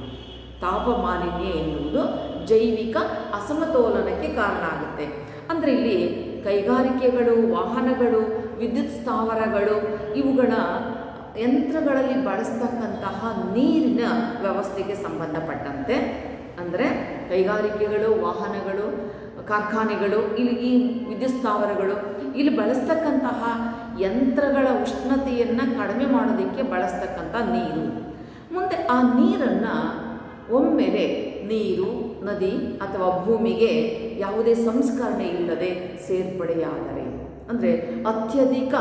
ತಾಪ ಮಾಲಿನ್ಯ ಎನ್ನುವುದು ಜೈವಿಕ ಅಸಮತೋಲನಕ್ಕೆ ಕಾರಣ ಆಗುತ್ತೆ. ಅಂದರೆ ಇಲ್ಲಿ ಕೈಗಾರಿಕೆಗಳು, ವಾಹನಗಳು, ವಿದ್ಯುತ್ ಸ್ಥಾವರಗಳು ಇವುಗಳ ಯಂತ್ರಗಳಲ್ಲಿ ಬಳಸ್ತಕ್ಕಂತಹ ನೀರಿನ ವ್ಯವಸ್ಥೆಗೆ ಸಂಬಂಧಪಟ್ಟಂತೆ, ಅಂದರೆ ಕೈಗಾರಿಕೆಗಳು, ವಾಹನಗಳು, ಕಾರ್ಖಾನೆಗಳು, ಇಲ್ಲಿ ಈ ವಿದ್ಯುತ್ ಸ್ಥಾವರಗಳು ಇಲ್ಲಿ ಬಳಸ್ತಕ್ಕಂತಹ ಯಂತ್ರಗಳ ಉಷ್ಣತೆಯನ್ನು ಕಡಿಮೆ ಮಾಡೋದಕ್ಕೆ ಬಳಸ್ತಕ್ಕಂಥ ನೀರು. ಮುಂದೆ ಆ ನೀರನ್ನು ಒಮ್ಮೆಲೆ ನೀರು, ನದಿ ಅಥವಾ ಭೂಮಿಗೆ ಯಾವುದೇ ಸಂಸ್ಕರಣೆ ಇಲ್ಲದೆ ಸೇರ್ಪಡೆಯಾದರೆ, ಅಂದರೆ ಅತ್ಯಧಿಕ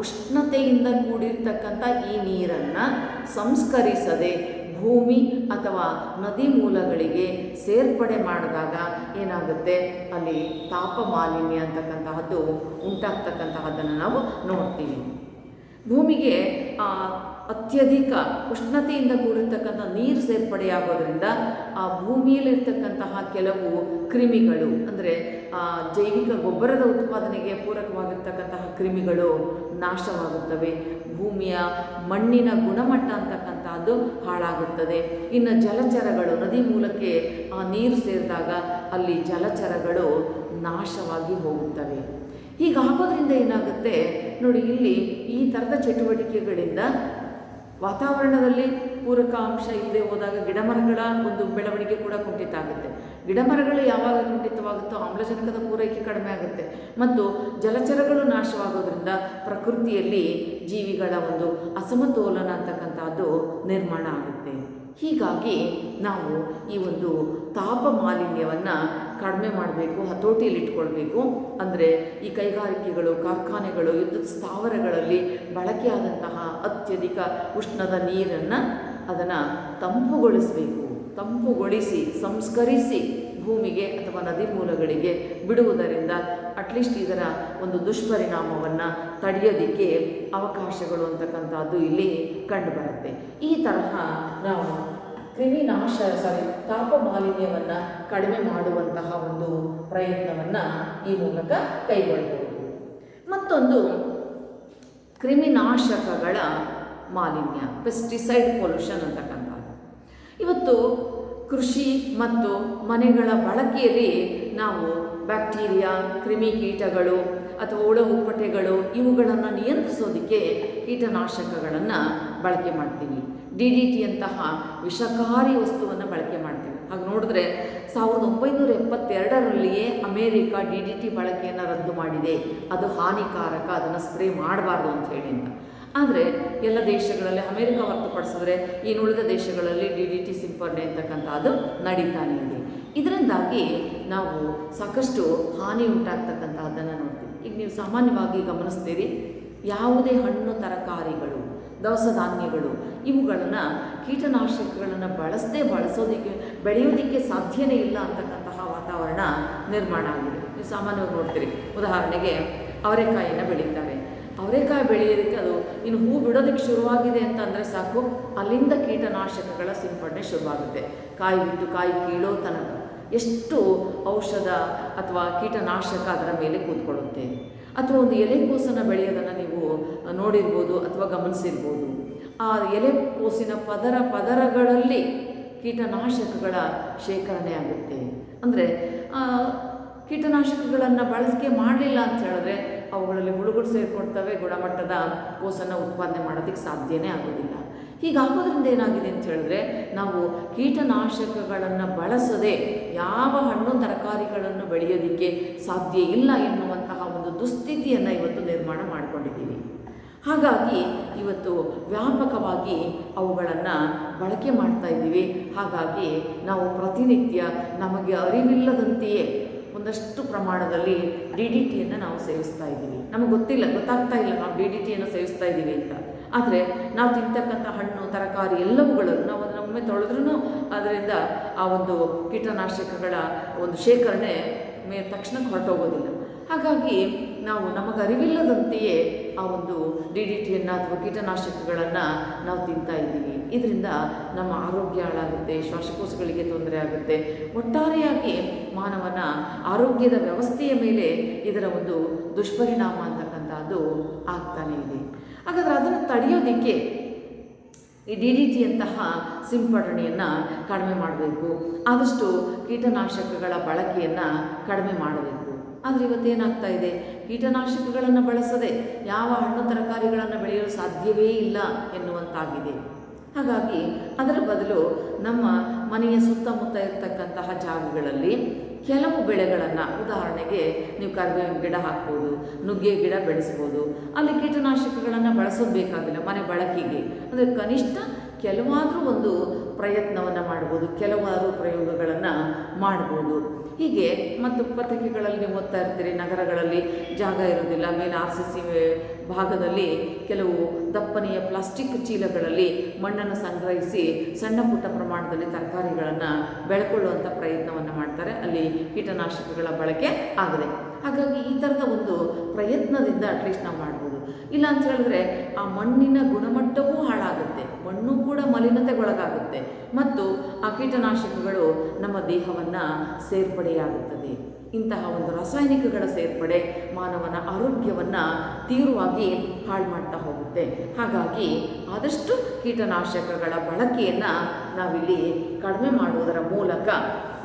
ಉಷ್ಣತೆಯಿಂದ ಕೂಡಿರ್ತಕ್ಕಂಥ ಈ ನೀರನ್ನು ಸಂಸ್ಕರಿಸದೆ ಭೂಮಿ ಅಥವಾ ನದಿ ಮೂಲಗಳಿಗೆ ಸೇರ್ಪಡೆ ಮಾಡಿದಾಗ ಏನಾಗುತ್ತೆ, ಅಲ್ಲಿ ತಾಪ ಮಾಲಿನ್ಯ ಅಂತಕ್ಕಂತಹದ್ದು ಉಂಟಾಗ್ತಕ್ಕಂತಹದ್ದನ್ನು ನಾವು ನೋಡ್ತೀವಿ. ಭೂಮಿಗೆ ಅತ್ಯಧಿಕ ಉಷ್ಣತೆಯಿಂದ ಕೂಡಿರ್ತಕ್ಕಂಥ ನೀರು ಸೇರ್ಪಡೆಯಾಗೋದ್ರಿಂದ ಆ ಭೂಮಿಯಲ್ಲಿರ್ತಕ್ಕಂತಹ ಕೆಲವು ಕ್ರಿಮಿಗಳು, ಅಂದರೆ ಜೈವಿಕ ಗೊಬ್ಬರದ ಉತ್ಪಾದನೆಗೆ ಪೂರಕವಾಗಿರ್ತಕ್ಕಂತಹ ಕ್ರಿಮಿಗಳು ನಾಶವಾಗುತ್ತವೆ. ಭೂಮಿಯ ಮಣ್ಣಿನ ಗುಣಮಟ್ಟ ಅಂತಕ್ಕಂಥದ್ದು ಹಾಳಾಗುತ್ತದೆ. ಇನ್ನು ಜಲಚರಗಳು, ನದಿ ಮೂಲಕ್ಕೆ ಆ ನೀರು ಸೇರಿದಾಗ ಅಲ್ಲಿ ಜಲಚರಗಳು ನಾಶವಾಗಿ ಹೋಗುತ್ತವೆ. ಹೀಗಾಗೋದ್ರಿಂದ ಏನಾಗುತ್ತೆ ನೋಡಿ, ಇಲ್ಲಿ ಈ ಥರದ ಚಟುವಟಿಕೆಗಳಿಂದ ವಾತಾವರಣದಲ್ಲಿ ಪೂರಕ ಅಂಶ ಇಲ್ಲದೆ ಹೋದಾಗ ಗಿಡಮರಗಳ ಒಂದು ಬೆಳವಣಿಗೆ ಕೂಡ ಕುಂಠಿತ ಆಗುತ್ತೆ. ಗಿಡಮರಗಳು ಯಾವಾಗ ಕುಂಠಿತವಾಗುತ್ತೋ ಆಮ್ಲಜನಕದ ಪೂರೈಕೆ ಕಡಿಮೆ ಆಗುತ್ತೆ ಮತ್ತು ಜಲಚರಗಳು ನಾಶವಾಗೋದ್ರಿಂದ ಪ್ರಕೃತಿಯಲ್ಲಿ ಜೀವಿಗಳ ಒಂದು ಅಸಮತೋಲನ ಅಂತಕ್ಕಂಥದ್ದು ನಿರ್ಮಾಣ ಆಗುತ್ತೆ. ಹೀಗಾಗಿ ನಾವು ಈ ಒಂದು ತಾಪ ಮಾಲಿನ್ಯವನ್ನು ಕಡಿಮೆ ಮಾಡಬೇಕು, ಹತೋಟಿಯಲ್ಲಿಟ್ಕೊಳ್ಬೇಕು. ಅಂದರೆ ಈ ಕೈಗಾರಿಕೆಗಳು, ಕಾರ್ಖಾನೆಗಳು, ವಿದ್ಯುತ್ ಸ್ಥಾವರಗಳಲ್ಲಿ ಬಳಕೆಯಾದಂತಹ ಅತ್ಯಧಿಕ ಉಷ್ಣದ ನೀರನ್ನು ಅದನ್ನು ತಂಪುಗೊಳಿಸಬೇಕು. ತಂಪುಗೊಳಿಸಿ ಸಂಸ್ಕರಿಸಿ ಭೂಮಿಗೆ ಅಥವಾ ನದಿ ಮೂಲಗಳಿಗೆ ಬಿಡುವುದರಿಂದ ಅಟ್ಲೀಸ್ಟ್ ಇದರ ಒಂದು ದುಷ್ಪರಿಣಾಮವನ್ನು ತಡೆಯೋದಕ್ಕೆ ಅವಕಾಶಗಳು ಅಂತಕ್ಕಂಥದ್ದು ಇಲ್ಲಿ ಕಂಡುಬರುತ್ತೆ. ಈ ತರಹ ನಾವು ತಾಪ ಮಾಲಿನ್ಯವನ್ನು ಕಡಿಮೆ ಮಾಡುವಂತಹ ಒಂದು ಪ್ರಯತ್ನವನ್ನು ಈ ಮೂಲಕ ಕೈಗೊಳ್ಳಬಹುದು. ಮತ್ತೊಂದು ಕ್ರಿಮಿನಾಶಕಗಳ ಮಾಲಿನ್ಯ, ಪೆಸ್ಟಿಸೈಡ್ ಪೊಲ್ಯೂಷನ್ ಅಂತಕ್ಕಂಥದ್ದು. ಇವತ್ತು ಕೃಷಿ ಮತ್ತು ಮನೆಗಳ ಬಳಕೆಯಲ್ಲಿ ನಾವು ಬ್ಯಾಕ್ಟೀರಿಯಾ, ಕ್ರಿಮಿಕೀಟಗಳು ಅಥವಾ ಹುಳ ಹುಪ್ಪಟೆಗಳು ಇವುಗಳನ್ನು ನಿಯಂತ್ರಿಸೋದಕ್ಕೆ ಕೀಟನಾಶಕಗಳನ್ನು ಬಳಕೆ ಮಾಡ್ತೀವಿ. DDT ಅಂತಹ ವಿಷಕಾರಿ ವಸ್ತುವನ್ನು ಬಳಕೆ ಮಾಡ್ತೀವಿ. ಹಾಗೆ ನೋಡಿದ್ರೆ 1972ರಲ್ಲಿಯೇ ಅಮೇರಿಕ DDT ಬಳಕೆಯನ್ನು ರದ್ದು ಮಾಡಿದೆ. ಅದು ಹಾನಿಕಾರಕ, ಅದನ್ನು ಸ್ಪ್ರೇ ಮಾಡಬಾರ್ದು ಅಂತ ಹೇಳಿ ಅಂತ. ಆದರೆ ಎಲ್ಲ ದೇಶಗಳಲ್ಲಿ, ಅಮೇರಿಕ ಹೊರತುಪಡಿಸಿದ್ರೆ ಇನ್ನುಳಿದ ದೇಶಗಳಲ್ಲಿ DDT ಸಿಂಪರಣೆ ಅಂತಕ್ಕಂಥದ್ದು ನಡೀತಾನೆ ಇದೆ. ಇದರಿಂದಾಗಿ ನಾವು ಸಾಕಷ್ಟು ಹಾನಿ ಉಂಟಾಗ್ತಕ್ಕಂಥದ್ದನ್ನು ನೋಡ್ತೀವಿ. ಈಗ ನೀವು ಸಾಮಾನ್ಯವಾಗಿ ಗಮನಿಸ್ತೀರಿ, ಯಾವುದೇ ಹಣ್ಣು ತರಕಾರಿಗಳು, ದವಸ ಧಾನ್ಯಗಳು ಇವುಗಳನ್ನು ಕೀಟನಾಶಕಗಳನ್ನು ಬಳಸೋದಕ್ಕೆ ಬೆಳೆಯೋದಕ್ಕೆ ಸಾಧ್ಯನೇ ಇಲ್ಲ ಅಂತಕ್ಕಂತಹ ವಾತಾವರಣ ನಿರ್ಮಾಣ ಆಗಿದೆ. ನೀವು ಸಾಮಾನ್ಯವಾಗಿ ನೋಡ್ತೀರಿ, ಉದಾಹರಣೆಗೆ ಅವರೆಕಾಯಿನ ಬೆಳೀತಾರೆ. ಅವರೆಕಾಯಿ ಬೆಳೆಯೋದಕ್ಕೆ ಅದು ಇನ್ನು ಹೂ ಬಿಡೋದಕ್ಕೆ ಶುರುವಾಗಿದೆ ಅಂತಂದರೆ ಸಾಕು, ಅಲ್ಲಿಂದ ಕೀಟನಾಶಕಗಳ ಸಿಂಪಡಣೆ ಶುರುವಾಗುತ್ತೆ. ಕಾಯಿ ಬಿಟ್ಟು ಕಾಯಿ ಕೀಳೋ ತನಕ ಎಷ್ಟು ಔಷಧ ಅಥವಾ ಕೀಟನಾಶಕ ಅದರ ಮೇಲೆ ಕೂತ್ಕೊಳ್ಳುತ್ತೆ. ಅಥವಾ ಒಂದು ಎಲೆಕೋಸನ್ನು ಬೆಳೆಯೋದನ್ನು ನೀವು ನೋಡಿರ್ಬೋದು ಅಥವಾ ಗಮನಿಸಿರ್ಬೋದು. ಆ ಎಲೆಕೋಸಿನ ಪದರಗಳಲ್ಲಿ ಕೀಟನಾಶಕಗಳ ಶೇಖರಣೆ ಆಗುತ್ತೆ. ಅಂದರೆ ಕೀಟನಾಶಕಗಳನ್ನು ಬಳಕೆ ಮಾಡಲಿಲ್ಲ ಅಂತ ಹೇಳಿದ್ರೆ ಅವುಗಳಲ್ಲಿ ಹುಳುಗಳು ಸೇರಿಕೊಡ್ತವೆ, ಗುಣಮಟ್ಟದ ಕೋಸನ್ನು ಉತ್ಪಾದನೆ ಮಾಡೋದಕ್ಕೆ ಸಾಧ್ಯನೇ ಆಗೋದಿಲ್ಲ. ಹೀಗಾಗೋದ್ರಿಂದ ಏನಾಗಿದೆ ಅಂತ ಹೇಳಿದ್ರೆ, ನಾವು ಕೀಟನಾಶಕಗಳನ್ನು ಬಳಸದೆ ಯಾವ ಹಣ್ಣು ತರಕಾರಿಗಳನ್ನು ಬೆಳೆಯೋದಕ್ಕೆ ಸಾಧ್ಯ ಇಲ್ಲ ಎನ್ನುವಂತಹ ಒಂದು ದುಸ್ಥಿತಿಯನ್ನು ಇವತ್ತು ನಿರ್ಮಾಣ ಮಾಡಿಕೊಂಡಿದ್ದೀವಿ. ಹಾಗಾಗಿ ಇವತ್ತು ವ್ಯಾಪಕವಾಗಿ ಅವುಗಳನ್ನು ಬಳಕೆ ಮಾಡ್ತಾ ಇದ್ದೀವಿ. ಹಾಗಾಗಿ ನಾವು ಪ್ರತಿನಿತ್ಯ ನಮಗೆ ಅರಿವಿಲ್ಲದಂತೆಯೇ ಒಂದಷ್ಟು ಪ್ರಮಾಣದಲ್ಲಿ DDTಯನ್ನು ನಾವು ಸೇವಿಸ್ತಾ ಇದ್ದೀವಿ. ನಮಗೆ ಗೊತ್ತಾಗ್ತಾ ಇಲ್ಲ ನಾವು DDTಯನ್ನು ಸೇವಿಸ್ತಾ ಇದ್ದೀವಿ ಅಂತ. ಆದರೆ ನಾವು ತಿಂತಕ್ಕಂಥ ಹಣ್ಣು ತರಕಾರಿ ಎಲ್ಲವುಗಳನ್ನು ನಾವು ಒಮ್ಮೆ ತೊಳೆದ್ರೂ ಅದರಿಂದ ಆ ಒಂದು ಕೀಟನಾಶಕಗಳ ಒಂದು ಶೇಖರಣೆ ತಕ್ಷಣಕ್ಕೆ ಹೊರಟೋಗೋದಿಲ್ಲ. ಹಾಗಾಗಿ ನಾವು ನಮಗೆ ಅರಿವಿಲ್ಲದಂತೆಯೇ ಆ ಒಂದು DDTಯನ್ನು ಅಥವಾ ಕೀಟನಾಶಕಗಳನ್ನು ನಾವು ತಿಂತಾ ಇದ್ದೀವಿ. ಇದರಿಂದ ನಮ್ಮ ಆರೋಗ್ಯ ಹಾಳಾಗುತ್ತೆ, ಶ್ವಾಸಕೋಶಗಳಿಗೆ ತೊಂದರೆ ಆಗುತ್ತೆ. ಒಟ್ಟಾರೆಯಾಗಿ ಮಾನವನ ಆರೋಗ್ಯದ ವ್ಯವಸ್ಥೆಯ ಮೇಲೆ ಇದರ ಒಂದು ದುಷ್ಪರಿಣಾಮ ಅಂತಕ್ಕಂಥದ್ದು ಆಗ್ತಾನೇ ಇದೆ. ಹಾಗಾದರೆ ಅದನ್ನು ತಡೆಯೋದಕ್ಕೆ ಈ DDTಯಂತಹ ಸಿಂಪಡಣೆಯನ್ನು ಕಡಿಮೆ ಮಾಡಬೇಕು, ಆದಷ್ಟು ಕೀಟನಾಶಕಗಳ ಬಳಕೆಯನ್ನು ಕಡಿಮೆ ಮಾಡಬೇಕು. ಆದರೆ ಇವತ್ತೇನಾಗ್ತಾ ಇದೆ, ಕೀಟನಾಶಕಗಳನ್ನು ಬಳಸದೆ ಯಾವ ಹಣ್ಣು ತರಕಾರಿಗಳನ್ನು ಬೆಳೆಯಲು ಸಾಧ್ಯವೇ ಇಲ್ಲ ಎನ್ನುವಂತಾಗಿದೆ. ಹಾಗಾಗಿ ಅದರ ಬದಲು ನಮ್ಮ ಮನೆಯ ಸುತ್ತಮುತ್ತ ಇರತಕ್ಕಂತಹ ಜಾಗಗಳಲ್ಲಿ ಕೆಲವು ಬೆಳೆಗಳನ್ನು, ಉದಾಹರಣೆಗೆ ನೀವು ಕರಿಬೇವಿನ ಗಿಡ ಹಾಕ್ಬೋದು, ನುಗ್ಗೆ ಗಿಡ ಬೆಳೆಸ್ಬೋದು. ಅಲ್ಲಿ ಕೀಟನಾಶಕಗಳನ್ನು ಬಳಸೋದು ಬೇಕಾಗಿಲ್ಲ, ಮನೆ ಬಳಕೆಗೆ. ಅಂದರೆ ಕನಿಷ್ಠ ಕೆಲವಾದರೂ ಒಂದು ಪ್ರಯತ್ನವನ್ನು ಮಾಡ್ಬೋದು, ಕೆಲವಾರು ಪ್ರಯೋಗಗಳನ್ನು ಮಾಡ್ಬೋದು. ಹೀಗೆ ಮತ್ತು ಪತ್ರಿಕೆಗಳಲ್ಲಿ ನೀವು ಓದ್ತಾ ಇರ್ತೀರಿ, ನಗರಗಳಲ್ಲಿ ಜಾಗ ಇರೋದಿಲ್ಲ, ಮೇಲೆ RCC ಭಾಗದಲ್ಲಿ ಕೆಲವು ದಪ್ಪನೆಯ ಪ್ಲಾಸ್ಟಿಕ್ ಚೀಲಗಳಲ್ಲಿ ಮಣ್ಣನ್ನು ಸಂಗ್ರಹಿಸಿ ಸಣ್ಣ ಪುಟ್ಟ ಪ್ರಮಾಣದಲ್ಲಿ ತರಕಾರಿಗಳನ್ನು ಬೆಳ್ಕೊಳ್ಳುವಂಥ ಪ್ರಯತ್ನವನ್ನು ಮಾಡ್ತಾರೆ. ಅಲ್ಲಿ ಕೀಟನಾಶಕಗಳ ಬಳಕೆ ಆಗದೆ. ಹಾಗಾಗಿ ಈ ಥರದ ಒಂದು ಪ್ರಯತ್ನದಿಂದ ಅಟ್ಲೀಸ್ಟ್ ನಾವು ಮಾಡ್ಬೋದು. ಇಲ್ಲ ಅಂತ ಹೇಳಿದ್ರೆ ಆ ಮಣ್ಣಿನ ಗುಣಮಟ್ಟವೂ ಹಾಳಾಗುತ್ತೆ, ಮಣ್ಣು ಕೂಡ ಮಲಿನತೆಗೊಳಗಾಗುತ್ತೆ ಮತ್ತು ಆ ಕೀಟನಾಶಕಗಳು ನಮ್ಮ ದೇಹವನ್ನು ಸೇರ್ಪಡೆಯಾಗುತ್ತದೆ. ಇಂತಹ ಒಂದು ರಾಸಾಯನಿಕಗಳ ಸೇರ್ಪಡೆ ಮಾನವನ ಆರೋಗ್ಯವನ್ನು ತೀವ್ರವಾಗಿ ಹಾಳು ಮಾಡ್ತಾ ಹೋಗುತ್ತೆ. ಹಾಗಾಗಿ ಆದಷ್ಟು ಕೀಟನಾಶಕಗಳ ಬಳಕೆಯನ್ನು ನಾವಿಲ್ಲಿ ಕಡಿಮೆ ಮಾಡುವುದರ ಮೂಲಕ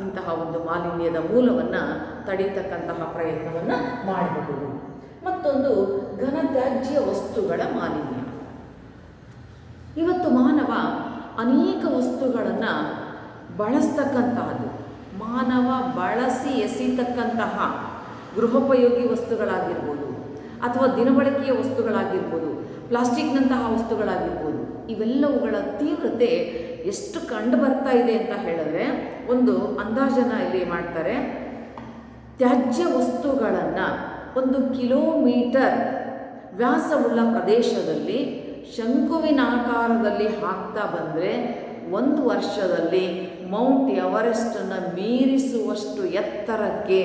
ಇಂತಹ ಒಂದು ಮಾಲಿನ್ಯದ ಮೂಲವನ್ನು ತಡೀತಕ್ಕಂತಹ ಪ್ರಯತ್ನವನ್ನು ಮಾಡಬಹುದು. ಮತ್ತೊಂದು ಘನತ್ಯಾಜ್ಯ ವಸ್ತುಗಳ ಮಾಲಿನ್ಯ. ಇವತ್ತು ಮಾನವ ಅನೇಕ ವಸ್ತುಗಳನ್ನು ಬಳಸ್ತಕ್ಕಂತಹದ್ದು, ಮಾನವ ಬಳಸಿ ಎಸೆಯತಕ್ಕಂತಹ ಗೃಹೋಪಯೋಗಿ ವಸ್ತುಗಳಾಗಿರ್ಬೋದು ಅಥವಾ ದಿನಬಳಕೆಯ ವಸ್ತುಗಳಾಗಿರ್ಬೋದು, ಪ್ಲಾಸ್ಟಿಕ್ನಂತಹ ವಸ್ತುಗಳಾಗಿರ್ಬೋದು, ಇವೆಲ್ಲವುಗಳ ತೀವ್ರತೆ ಎಷ್ಟು ಕಂಡು ಬರ್ತಾ ಇದೆ ಅಂತ ಹೇಳಿದ್ರೆ, ಒಂದು ಅಂದಾಜನ್ನು ಇಲ್ಲಿ ಮಾಡ್ತಾರೆ. ತ್ಯಾಜ್ಯ ವಸ್ತುಗಳನ್ನು 1 ಕಿಲೋಮೀಟರ್ ವ್ಯಾಸವುಳ್ಳ ಪ್ರದೇಶದಲ್ಲಿ ಶಂಕುವಿನ ಆಕಾರದಲ್ಲಿ ಹಾಕ್ತಾ ಬಂದರೆ 1 ವರ್ಷದಲ್ಲಿ ಮೌಂಟ್ ಎವರೆಸ್ಟನ್ನು ಮೀರಿಸುವಷ್ಟು ಎತ್ತರಕ್ಕೆ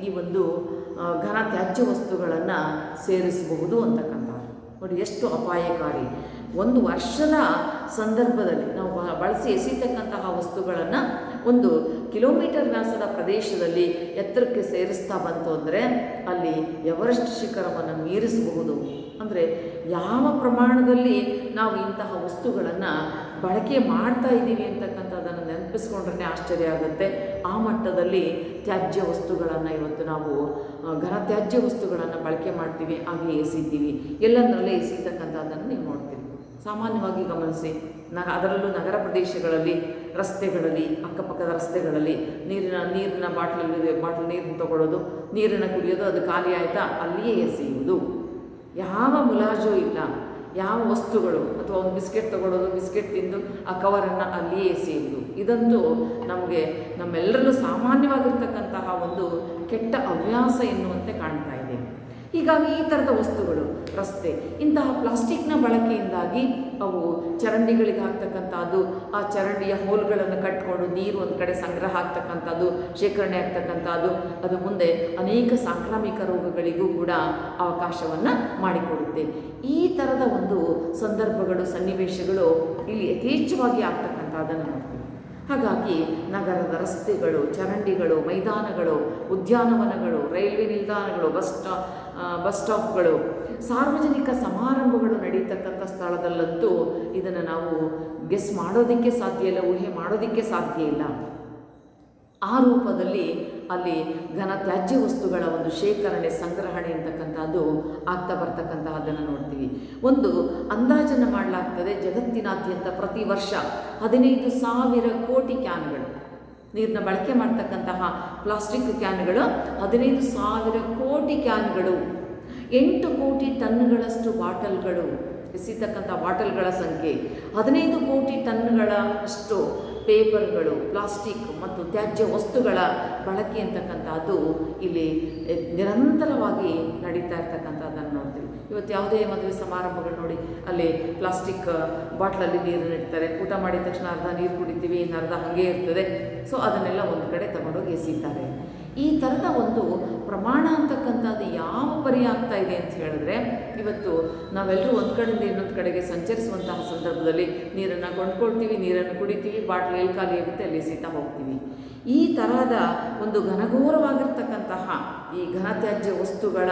ಈ ಒಂದು ಘನ ತ್ಯಾಜ್ಯ ವಸ್ತುಗಳನ್ನು ಸೇರಿಸಬಹುದು ಅಂತಕ್ಕಂಥದ್ದು. ನೋಡಿ ಎಷ್ಟು ಅಪಾಯಕಾರಿ. ಒಂದು ವರ್ಷದ ಸಂದರ್ಭದಲ್ಲಿ ನಾವು ಬಳಸಿ ಎಸೀತಕ್ಕಂತಹ ವಸ್ತುಗಳನ್ನು 1 ಕಿಲೋಮೀಟರ್ ವ್ಯಾಸದ ಪ್ರದೇಶದಲ್ಲಿ ಎತ್ತರಕ್ಕೆ ಸೇರಿಸ್ತಾ ಬಂತು ಅಂದರೆ ಅಲ್ಲಿ ಎವರೆಸ್ಟ್ ಶಿಖರವನ್ನು ಮೀರಿಸಬಹುದು. ಅಂದರೆ ಯಾವ ಪ್ರಮಾಣದಲ್ಲಿ ನಾವು ಇಂತಹ ವಸ್ತುಗಳನ್ನು ಬಳಕೆ ಮಾಡ್ತಾ ಇದ್ದೀವಿ ಅಂತಕ್ಕಂಥದ್ದನ್ನು ನೆನಪಿಸ್ಕೊಂಡ್ರೆ ಆಶ್ಚರ್ಯ ಆಗುತ್ತೆ. ಆ ಮಟ್ಟದಲ್ಲಿ ತ್ಯಾಜ್ಯ ವಸ್ತುಗಳನ್ನು ಇವತ್ತು ನಾವು ಘನ ತ್ಯಾಜ್ಯ ವಸ್ತುಗಳನ್ನು ಬಳಕೆ ಮಾಡ್ತೀವಿ, ಹಾಗೆ ಎಸಿತೀವಿ. ಎಲ್ಲಂದರಲ್ಲೇ ಎಸೀತಕ್ಕಂಥದ್ದನ್ನು ನೀವು ನೋಡ್ತೀವಿ. ಸಾಮಾನ್ಯವಾಗಿ ಗಮನಿಸಿ, ಅದರಲ್ಲೂ ನಗರ ಪ್ರದೇಶಗಳಲ್ಲಿ, ರಸ್ತೆಗಳಲ್ಲಿ, ಅಕ್ಕಪಕ್ಕದ ರಸ್ತೆಗಳಲ್ಲಿ ನೀರಿನ ಬಾಟ್ಲ್ ನೀರನ್ನು ತಗೊಳ್ಳೋದು, ನೀರನ್ನು ಕುಡಿಯೋದು, ಅದು ಖಾಲಿ ಆಯಿತಾ ಅಲ್ಲಿಯೇ ಎಸೆಯುವುದು. ಯಾವ ಮುಲಾಜು ಇಲ್ಲ. ಯಾವ ವಸ್ತುಗಳು ಅಥವಾ ಒಂದು ಬಿಸ್ಕೆಟ್ ತಗೊಳ್ಳೋದು, ಬಿಸ್ಕೆಟ್ ತಿಂದು ಆ ಕವರನ್ನು ಅಲ್ಲಿಯೇ ಎಸೆಯುವುದು, ಇದಂತೂ ನಮಗೆ ನಮ್ಮೆಲ್ಲರಲ್ಲೂ ಸಾಮಾನ್ಯವಾಗಿರ್ತಕ್ಕಂತಹ ಒಂದು ಕೆಟ್ಟ ಹವ್ಯಾಸ ಎನ್ನುವಂತೆ ಕಾಣ್ತಾ ಇದೆ. ಹೀಗಾಗಿ ಈ ಥರದ ವಸ್ತುಗಳು, ರಸ್ತೆ, ಇಂತಹ ಪ್ಲಾಸ್ಟಿಕ್ನ ಬಳಕೆಯಿಂದಾಗಿ ಅವು ಚರಂಡಿಗಳಿಗೆ ಹಾಕ್ತಕ್ಕಂಥದ್ದು, ಆ ಚರಂಡಿಯ ಹೋಲ್ಗಳನ್ನು ಕಟ್ಕೊಂಡು ನೀರು ಒಂದು ಕಡೆ ಸಂಗ್ರಹ ಆಗ್ತಕ್ಕಂಥದ್ದು, ಶೇಖರಣೆ ಆಗ್ತಕ್ಕಂಥದ್ದು, ಅದು ಮುಂದೆ ಅನೇಕ ಸಾಂಕ್ರಾಮಿಕ ರೋಗಗಳಿಗೂ ಕೂಡ ಅವಕಾಶವನ್ನು ಮಾಡಿಕೊಡುತ್ತೆ. ಈ ಥರದ ಒಂದು ಸಂದರ್ಭಗಳು, ಸನ್ನಿವೇಶಗಳು ಇಲ್ಲಿ ಯಥೇಚ್ಛವಾಗಿ ಆಗ್ತಕ್ಕಂಥದ್ದನ್ನು ನೋಡ್ತೀವಿ. ಹಾಗಾಗಿ ನಗರದ ರಸ್ತೆಗಳು, ಚರಂಡಿಗಳು, ಮೈದಾನಗಳು, ಉದ್ಯಾನವನಗಳು, ರೈಲ್ವೆ ನಿಲ್ದಾಣಗಳು, ಬಸ್ ಸ್ಟಾಪ್ಗಳು, ಸಾರ್ವಜನಿಕ ಸಮಾರಂಭಗಳು ನಡೀತಕ್ಕಂಥ ಸ್ಥಳದಲ್ಲಂತೂ ಇದನ್ನು ನಾವು ಗೆಸ್ ಮಾಡೋದಕ್ಕೆ ಸಾಧ್ಯ ಇಲ್ಲ, ಊಹೆ ಮಾಡೋದಕ್ಕೆ ಸಾಧ್ಯ ಇಲ್ಲ. ಆ ರೂಪದಲ್ಲಿ ಅಲ್ಲಿ ಘನ ತ್ಯಾಜ್ಯ ವಸ್ತುಗಳ ಒಂದು ಶೇಖರಣೆ, ಸಂಗ್ರಹಣೆ ಅಂತಕ್ಕಂಥದ್ದು ಆಗ್ತಾ ಬರ್ತಕ್ಕಂತಹದ್ದನ್ನು ನೋಡ್ತೀವಿ. ಒಂದು ಅಂದಾಜನ್ನು ಮಾಡಲಾಗ್ತದೆ, ಜಗತ್ತಿನಾದ್ಯಂತ ಪ್ರತಿ ವರ್ಷ 15,000 ಕೋಟಿ ಕ್ಯಾನ್ಗಳು, ನೀರನ್ನ ಬಳಕೆ ಮಾಡ್ತಕ್ಕಂತಹ ಪ್ಲಾಸ್ಟಿಕ್ ಕ್ಯಾನ್ಗಳು 15,000 ಕೋಟಿ ಕ್ಯಾನ್ಗಳು, 8 ಕೋಟಿ ಟನ್ಗಳಷ್ಟು ಬಾಟಲ್ಗಳು, ಎಸೀತಕ್ಕಂಥ ಬಾಟಲ್ಗಳ ಸಂಖ್ಯೆ 15 ಕೋಟಿ ಟನ್ಗಳ ಅಷ್ಟು ಪೇಪರ್ಗಳು, ಪ್ಲಾಸ್ಟಿಕ್ ಮತ್ತು ತ್ಯಾಜ್ಯ ವಸ್ತುಗಳ ಬಳಕೆ ಅಂತಕ್ಕಂಥದ್ದು ಇಲ್ಲಿ ನಿರಂತರವಾಗಿ ನಡೀತಾ ಇರ್ತಕ್ಕಂಥದ್ದನ್ನು ನೋಡ್ತೀವಿ. ಇವತ್ತು ಯಾವುದೇ ಮದುವೆ ಸಮಾರಂಭಗಳು ನೋಡಿ, ಅಲ್ಲಿ ಪ್ಲಾಸ್ಟಿಕ್ ಬಾಟ್ಲಲ್ಲಿ ನೀರನ್ನು ಇಡ್ತಾರೆ. ಊಟ ಮಾಡಿದ ತಕ್ಷಣ ಅರ್ಧ ನೀರು ಕುಡಿತೀವಿ, ಇನ್ನು ಅರ್ಧ ಹಾಗೇ ಇರ್ತದೆ. ಸೊ ಅದನ್ನೆಲ್ಲ ಒಂದು ಕಡೆ ತಗೊಂಡೋಗಿ ಎಸೀತಾರೆ. ಈ ಥರದ ಒಂದು ಪ್ರಮಾಣ ಅಂತಕ್ಕಂಥದ್ದು ಯಾವ ಪರಿ ಆಗ್ತಾ ಇದೆ ಅಂತ ಹೇಳಿದ್ರೆ, ಇವತ್ತು ನಾವೆಲ್ಲರೂ ಒಂದು ಕಡೆಯಿಂದ ಇನ್ನೊಂದು ಕಡೆಗೆ ಸಂಚರಿಸುವಂತಹ ಸಂದರ್ಭದಲ್ಲಿ ನೀರನ್ನು ಕೊಂಡ್ಕೊಳ್ತೀವಿ, ನೀರನ್ನು ಕುಡಿತೀವಿ, ಬಾಟ್ಲು ಎಲ್ಲಿ ಖಾಲಿ ಆಗುತ್ತೆ ಅಲ್ಲಿ ಎಸೀತಾ ಹೋಗ್ತೀವಿ. ಈ ತರಹದ ಒಂದು ಘನಘೋರವಾಗಿರ್ತಕ್ಕಂತಹ ಈ ಘನತ್ಯಾಜ್ಯ ವಸ್ತುಗಳ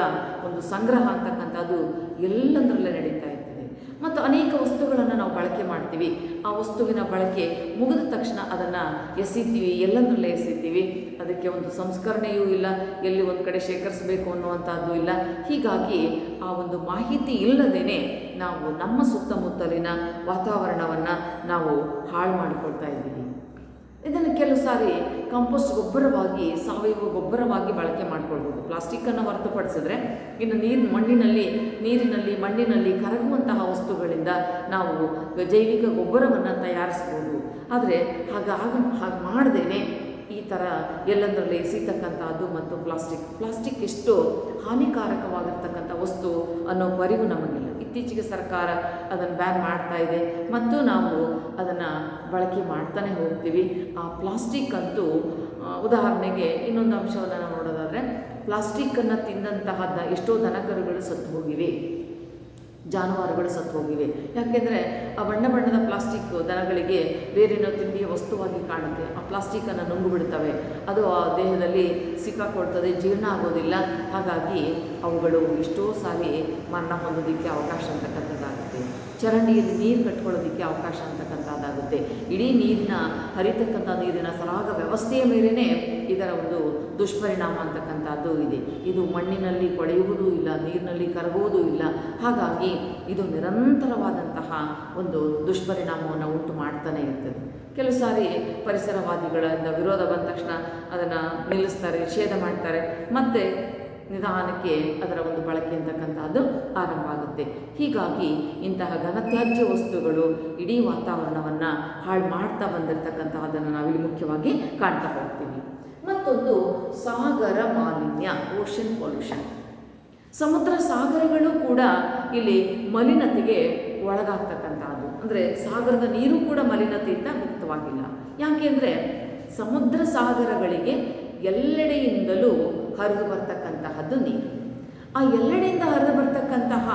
ಒಂದು ಸಂಗ್ರಹ ಅಂತಕ್ಕಂಥದ್ದು ಎಲ್ಲಂದರಲ್ಲೇ ನಡೀತಾ ಇರ್ತದೆ. ಮತ್ತು ಅನೇಕ ವಸ್ತುಗಳನ್ನು ನಾವು ಬಳಕೆ ಮಾಡ್ತೀವಿ. ಆ ವಸ್ತುವಿನ ಬಳಕೆ ಮುಗಿದ ತಕ್ಷಣ ಅದನ್ನು ಎಸೀತೀವಿ, ಎಲ್ಲಂದರಲ್ಲೇ ಎಸೀತೀವಿ. ಅದಕ್ಕೆ ಒಂದು ಸಂಸ್ಕರಣೆಯೂ ಇಲ್ಲ, ಎಲ್ಲಿ ಒಂದು ಕಡೆ ಶೇಖರಿಸಬೇಕು ಅನ್ನುವಂಥದ್ದು ಇಲ್ಲ. ಹೀಗಾಗಿ ಆ ಒಂದು ಮಾಹಿತಿ ಇಲ್ಲದೇ ನಾವು ನಮ್ಮ ಸುತ್ತಮುತ್ತಲಿನ ವಾತಾವರಣವನ್ನು ನಾವು ಹಾಳು ಮಾಡಿಕೊಳ್ತಾ ಇದ್ದೀವಿ. ಇದನ್ನು ಕೆಲವು ಸಾರಿ ಕಂಪೋಸ್ಟ್ ಗೊಬ್ಬರವಾಗಿ, ಸಾವಯವ ಗೊಬ್ಬರವಾಗಿ ಬಳಕೆ ಮಾಡ್ಕೊಳ್ಬೋದು. ಪ್ಲಾಸ್ಟಿಕ್ಕನ್ನು ಹೊರತುಪಡಿಸಿದ್ರೆ ಇನ್ನು ನೀರಿನಲ್ಲಿ ಮಣ್ಣಿನಲ್ಲಿ ಕರಗುವಂತಹ ವಸ್ತುಗಳಿಂದ ನಾವು ಜೈವಿಕ ಗೊಬ್ಬರವನ್ನು ತಯಾರಿಸ್ಬೋದು. ಆದರೆ ಹಾಗೆ ಮಾಡದೇನೆ ಈ ಥರ ಎಲ್ಲಂದರಲ್ಲಿ ಎಸೀತಕ್ಕಂಥದ್ದು ಮತ್ತು ಪ್ಲಾಸ್ಟಿಕ್ ಎಷ್ಟು ಹಾನಿಕಾರಕವಾಗಿರ್ತಕ್ಕಂಥ ವಸ್ತು ಅನ್ನೋ ಅರಿವು ನಮಗಿಲ್ಲ. ಇತ್ತೀಚೆಗೆ ಸರ್ಕಾರ ಅದನ್ನು ಬ್ಯಾನ್ ಮಾಡ್ತಾ ಇದೆ ಮತ್ತು ನಾವು ಅದನ್ನು ಬಳಕೆ ಮಾಡ್ತಾನೆ ಹೋಗ್ತೀವಿ. ಆ ಪ್ಲಾಸ್ಟಿಕ್ ಅಂತೂ ಉದಾಹರಣೆಗೆ ಇನ್ನೊಂದು ಅಂಶವನ್ನು ನಾವು ನೋಡೋದಾದರೆ, ಪ್ಲಾಸ್ಟಿಕ್ಕನ್ನು ತಿಂದಂತಹ ಎಷ್ಟೋ ದನಕರುಗಳು ಸತ್ತು ಹೋಗಿವೆ, ಜಾನುವಾರುಗಳು ಸತ್ತು ಹೋಗಿವೆ. ಯಾಕೆಂದರೆ ಆ ಬಣ್ಣದ ಪ್ಲಾಸ್ಟಿಕ್ ದನಗಳಿಗೆ ಬೇರೇನೋ ತಿಂಡಿಯ ವಸ್ತುವಾಗಿ ಕಾಣುತ್ತೆ. ಆ ಪ್ಲಾಸ್ಟಿಕ್ಕನ್ನು ನುಂಗು ಬಿಡ್ತವೆ, ಅದು ಆ ದೇಹದಲ್ಲಿ ಸಿಕ್ಕಾಕೊಳ್ತದೆ, ಜೀರ್ಣ ಆಗೋದಿಲ್ಲ. ಹಾಗಾಗಿ ಅವುಗಳು ಎಷ್ಟೋ ಸಾರಿ ಮರಣ ಹೊಂದೋದಕ್ಕೆ ಅವಕಾಶ ಅಂತಕ್ಕಂಥದ್ದಾಗುತ್ತೆ. ಚರಂಡಿಯಲ್ಲಿ ನೀರು ಕಟ್ಕೊಳ್ಳೋದಕ್ಕೆ ಅವಕಾಶ ಅಂತಕ್ಕಂಥದ್ದಾಗುತ್ತೆ. ಇಡೀ ಹರಿತಕ್ಕಂಥ ನೀರಿನ ಸರಾಗ ವ್ಯವಸ್ಥೆಯ ಮೇಲೇ ಇದರ ಒಂದು ದುಷ್ಪರಿಣಾಮ ಅಂತಕ್ಕಂಥದ್ದು ಇದೆ. ಇದು ಮಣ್ಣಿನಲ್ಲಿ ಕೊಳೆಯುವುದೂ ಇಲ್ಲ, ನೀರಿನಲ್ಲಿ ಕರಗುವುದೂ ಇಲ್ಲ. ಹಾಗಾಗಿ ಇದು ನಿರಂತರವಾದಂತಹ ಒಂದು ದುಷ್ಪರಿಣಾಮವನ್ನು ಉಂಟು ಮಾಡ್ತಾನೆ ಇರ್ತದೆ. ಕೆಲವು ಸಾರಿ ಪರಿಸರವಾದಿಗಳಿಂದ ವಿರೋಧ ಬಂದ ತಕ್ಷಣ ಅದನ್ನು ನಿಲ್ಲಿಸ್ತಾರೆ, ನಿಷೇಧ ಮಾಡ್ತಾರೆ, ಮತ್ತು ನಿಧಾನಕ್ಕೆ ಅದರ ಒಂದು ಬಳಕೆ ಅಂತಕ್ಕಂಥದ್ದು ಆರಂಭ ಆಗುತ್ತೆ. ಹೀಗಾಗಿ ಇಂತಹ ಘನತ್ಯಾಜ್ಯ ವಸ್ತುಗಳು ಇಡೀ ವಾತಾವರಣವನ್ನು ಹಾಳು ಮಾಡ್ತಾ ಬಂದಿರತಕ್ಕಂತಹದ್ದನ್ನು ನಾವಿಲ್ಲಿ ಮುಖ್ಯವಾಗಿ ಕಾಣ್ತಾ ಹೋಗ್ತೀವಿ. ಮತ್ತೊಂದು ಸಾಗರ ಮಾಲಿನ್ಯ, ಓಷನ್ ಪೊಲ್ಯೂಷನ್. ಸಮುದ್ರ ಸಾಗರಗಳು ಕೂಡ ಇಲ್ಲಿ ಮಲಿನತೆಗೆ ಒಳಗಾಗ್ತಕ್ಕಂಥದ್ದು. ಅಂದರೆ ಸಾಗರದ ನೀರು ಕೂಡ ಮಲಿನತೆಯಿಂದ ಮುಕ್ತವಾಗಿಲ್ಲ. ಯಾಕೆಂದರೆ ಸಮುದ್ರ ಸಾಗರಗಳಿಗೆ ಎಲ್ಲೆಡೆಯಿಂದಲೂ ಹರಿದು ಬರ್ತಕ್ಕಂತಹದ್ದು ನೀರು. ಆ ಎಲ್ಲೆಡೆಯಿಂದ ಹರಿದು ಬರ್ತಕ್ಕಂತಹ